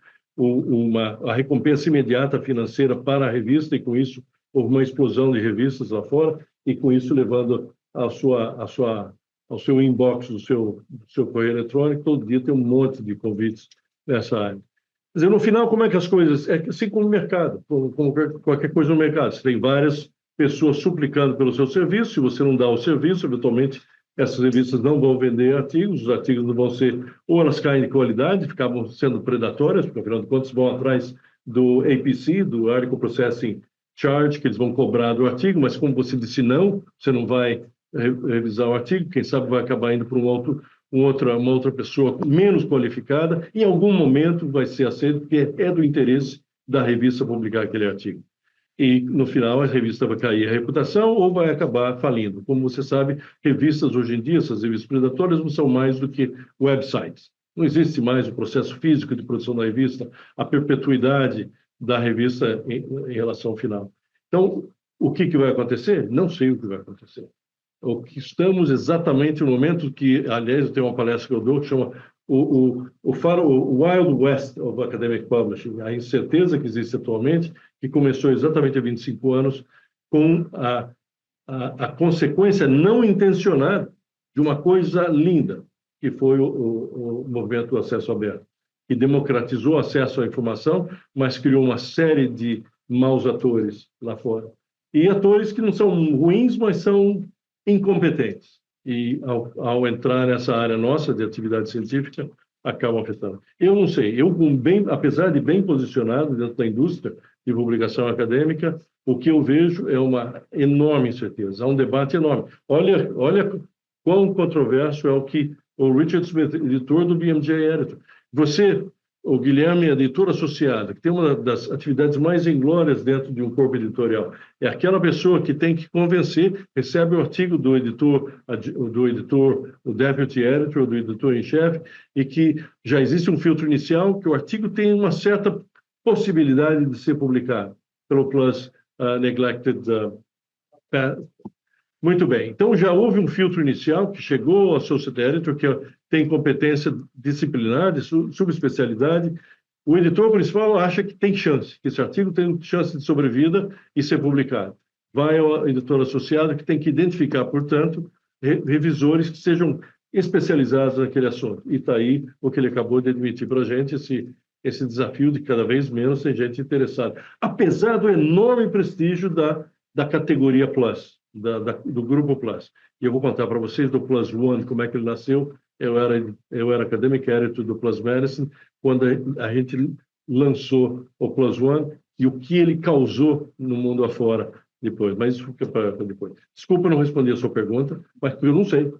a recompensa imediata financeira para a revista, e com isso houve uma explosão de revistas lá fora, e com isso levando ao seu inbox, do seu correio eletrônico, todo dia tem um monte de convites nessa área. Quer dizer, no final, como é que as coisas... É assim como o mercado, como qualquer coisa no mercado. Você tem várias pessoas suplicando pelo seu serviço, se você não dá o serviço, eventualmente essas revistas não vão vender artigos, os artigos não vão ser, ou elas caem de qualidade, ficavam sendo predatórias, porque afinal de contas vão atrás do APC, do Article Processing Charge, que eles vão cobrar do artigo, mas como você disse não, você não vai revisar o artigo, quem sabe vai acabar indo para uma outra pessoa menos qualificada, em algum momento vai ser aceito, porque é do interesse da revista publicar aquele artigo. E, no final, a revista vai cair a reputação ou vai acabar falindo. Como você sabe, revistas hoje em dia, essas revistas predatórias, não são mais do que websites. Não existe mais o processo físico de produção da revista, a perpetuidade da revista em relação ao final. Então, o que vai acontecer? Não sei o que vai acontecer. O que estamos exatamente no momento que, aliás, eu tenho uma palestra que eu dou que chama o Wild West of Academic Publishing, a incerteza que existe atualmente, que começou exatamente há 25 anos, com a consequência não intencionada de uma coisa linda, que foi o movimento do acesso aberto, que democratizou o acesso à informação, mas criou uma série de maus atores lá fora. E atores que não são ruins, mas são incompetentes. E, ao entrar nessa área nossa de atividade científica, acabam afetando. Eu não sei, apesar de bem posicionado dentro da indústria de publicação acadêmica, o que eu vejo é uma enorme incerteza, há um debate enorme. Olha quão controverso é o que o Richard Smith, editor do BMJ Editor. O Guilherme, editor associado, que tem uma das atividades mais inglórias dentro de um corpo editorial, é aquela pessoa que tem que convencer, recebe o artigo do editor, o deputy editor, do editor em chefe, e que já existe um filtro inicial, que o artigo tem uma certa possibilidade de ser publicado pelo PLOS Neglected Path. Muito bem, então já houve um filtro inicial que chegou ao Associate Editor, que tem competência disciplinar, de subespecialidade. O editor principal acha que tem chance, que esse artigo tem chance de sobrevida e ser publicado. Vai ao editor associado, que tem que identificar, portanto, revisores que sejam especializados naquele assunto. E está aí o que ele acabou de admitir para a gente, esse desafio de cada vez menos ter gente interessada. Apesar do enorme prestígio da categoria Plus, do grupo Plus. E eu vou contar para vocês do Plus One, como é que ele nasceu. Eu era Academic Editor do Plus Medicine, quando a gente lançou o Plus One e o que ele causou no mundo afora depois. Mas isso fica para depois. Desculpa não responder a sua pergunta, mas eu não sei.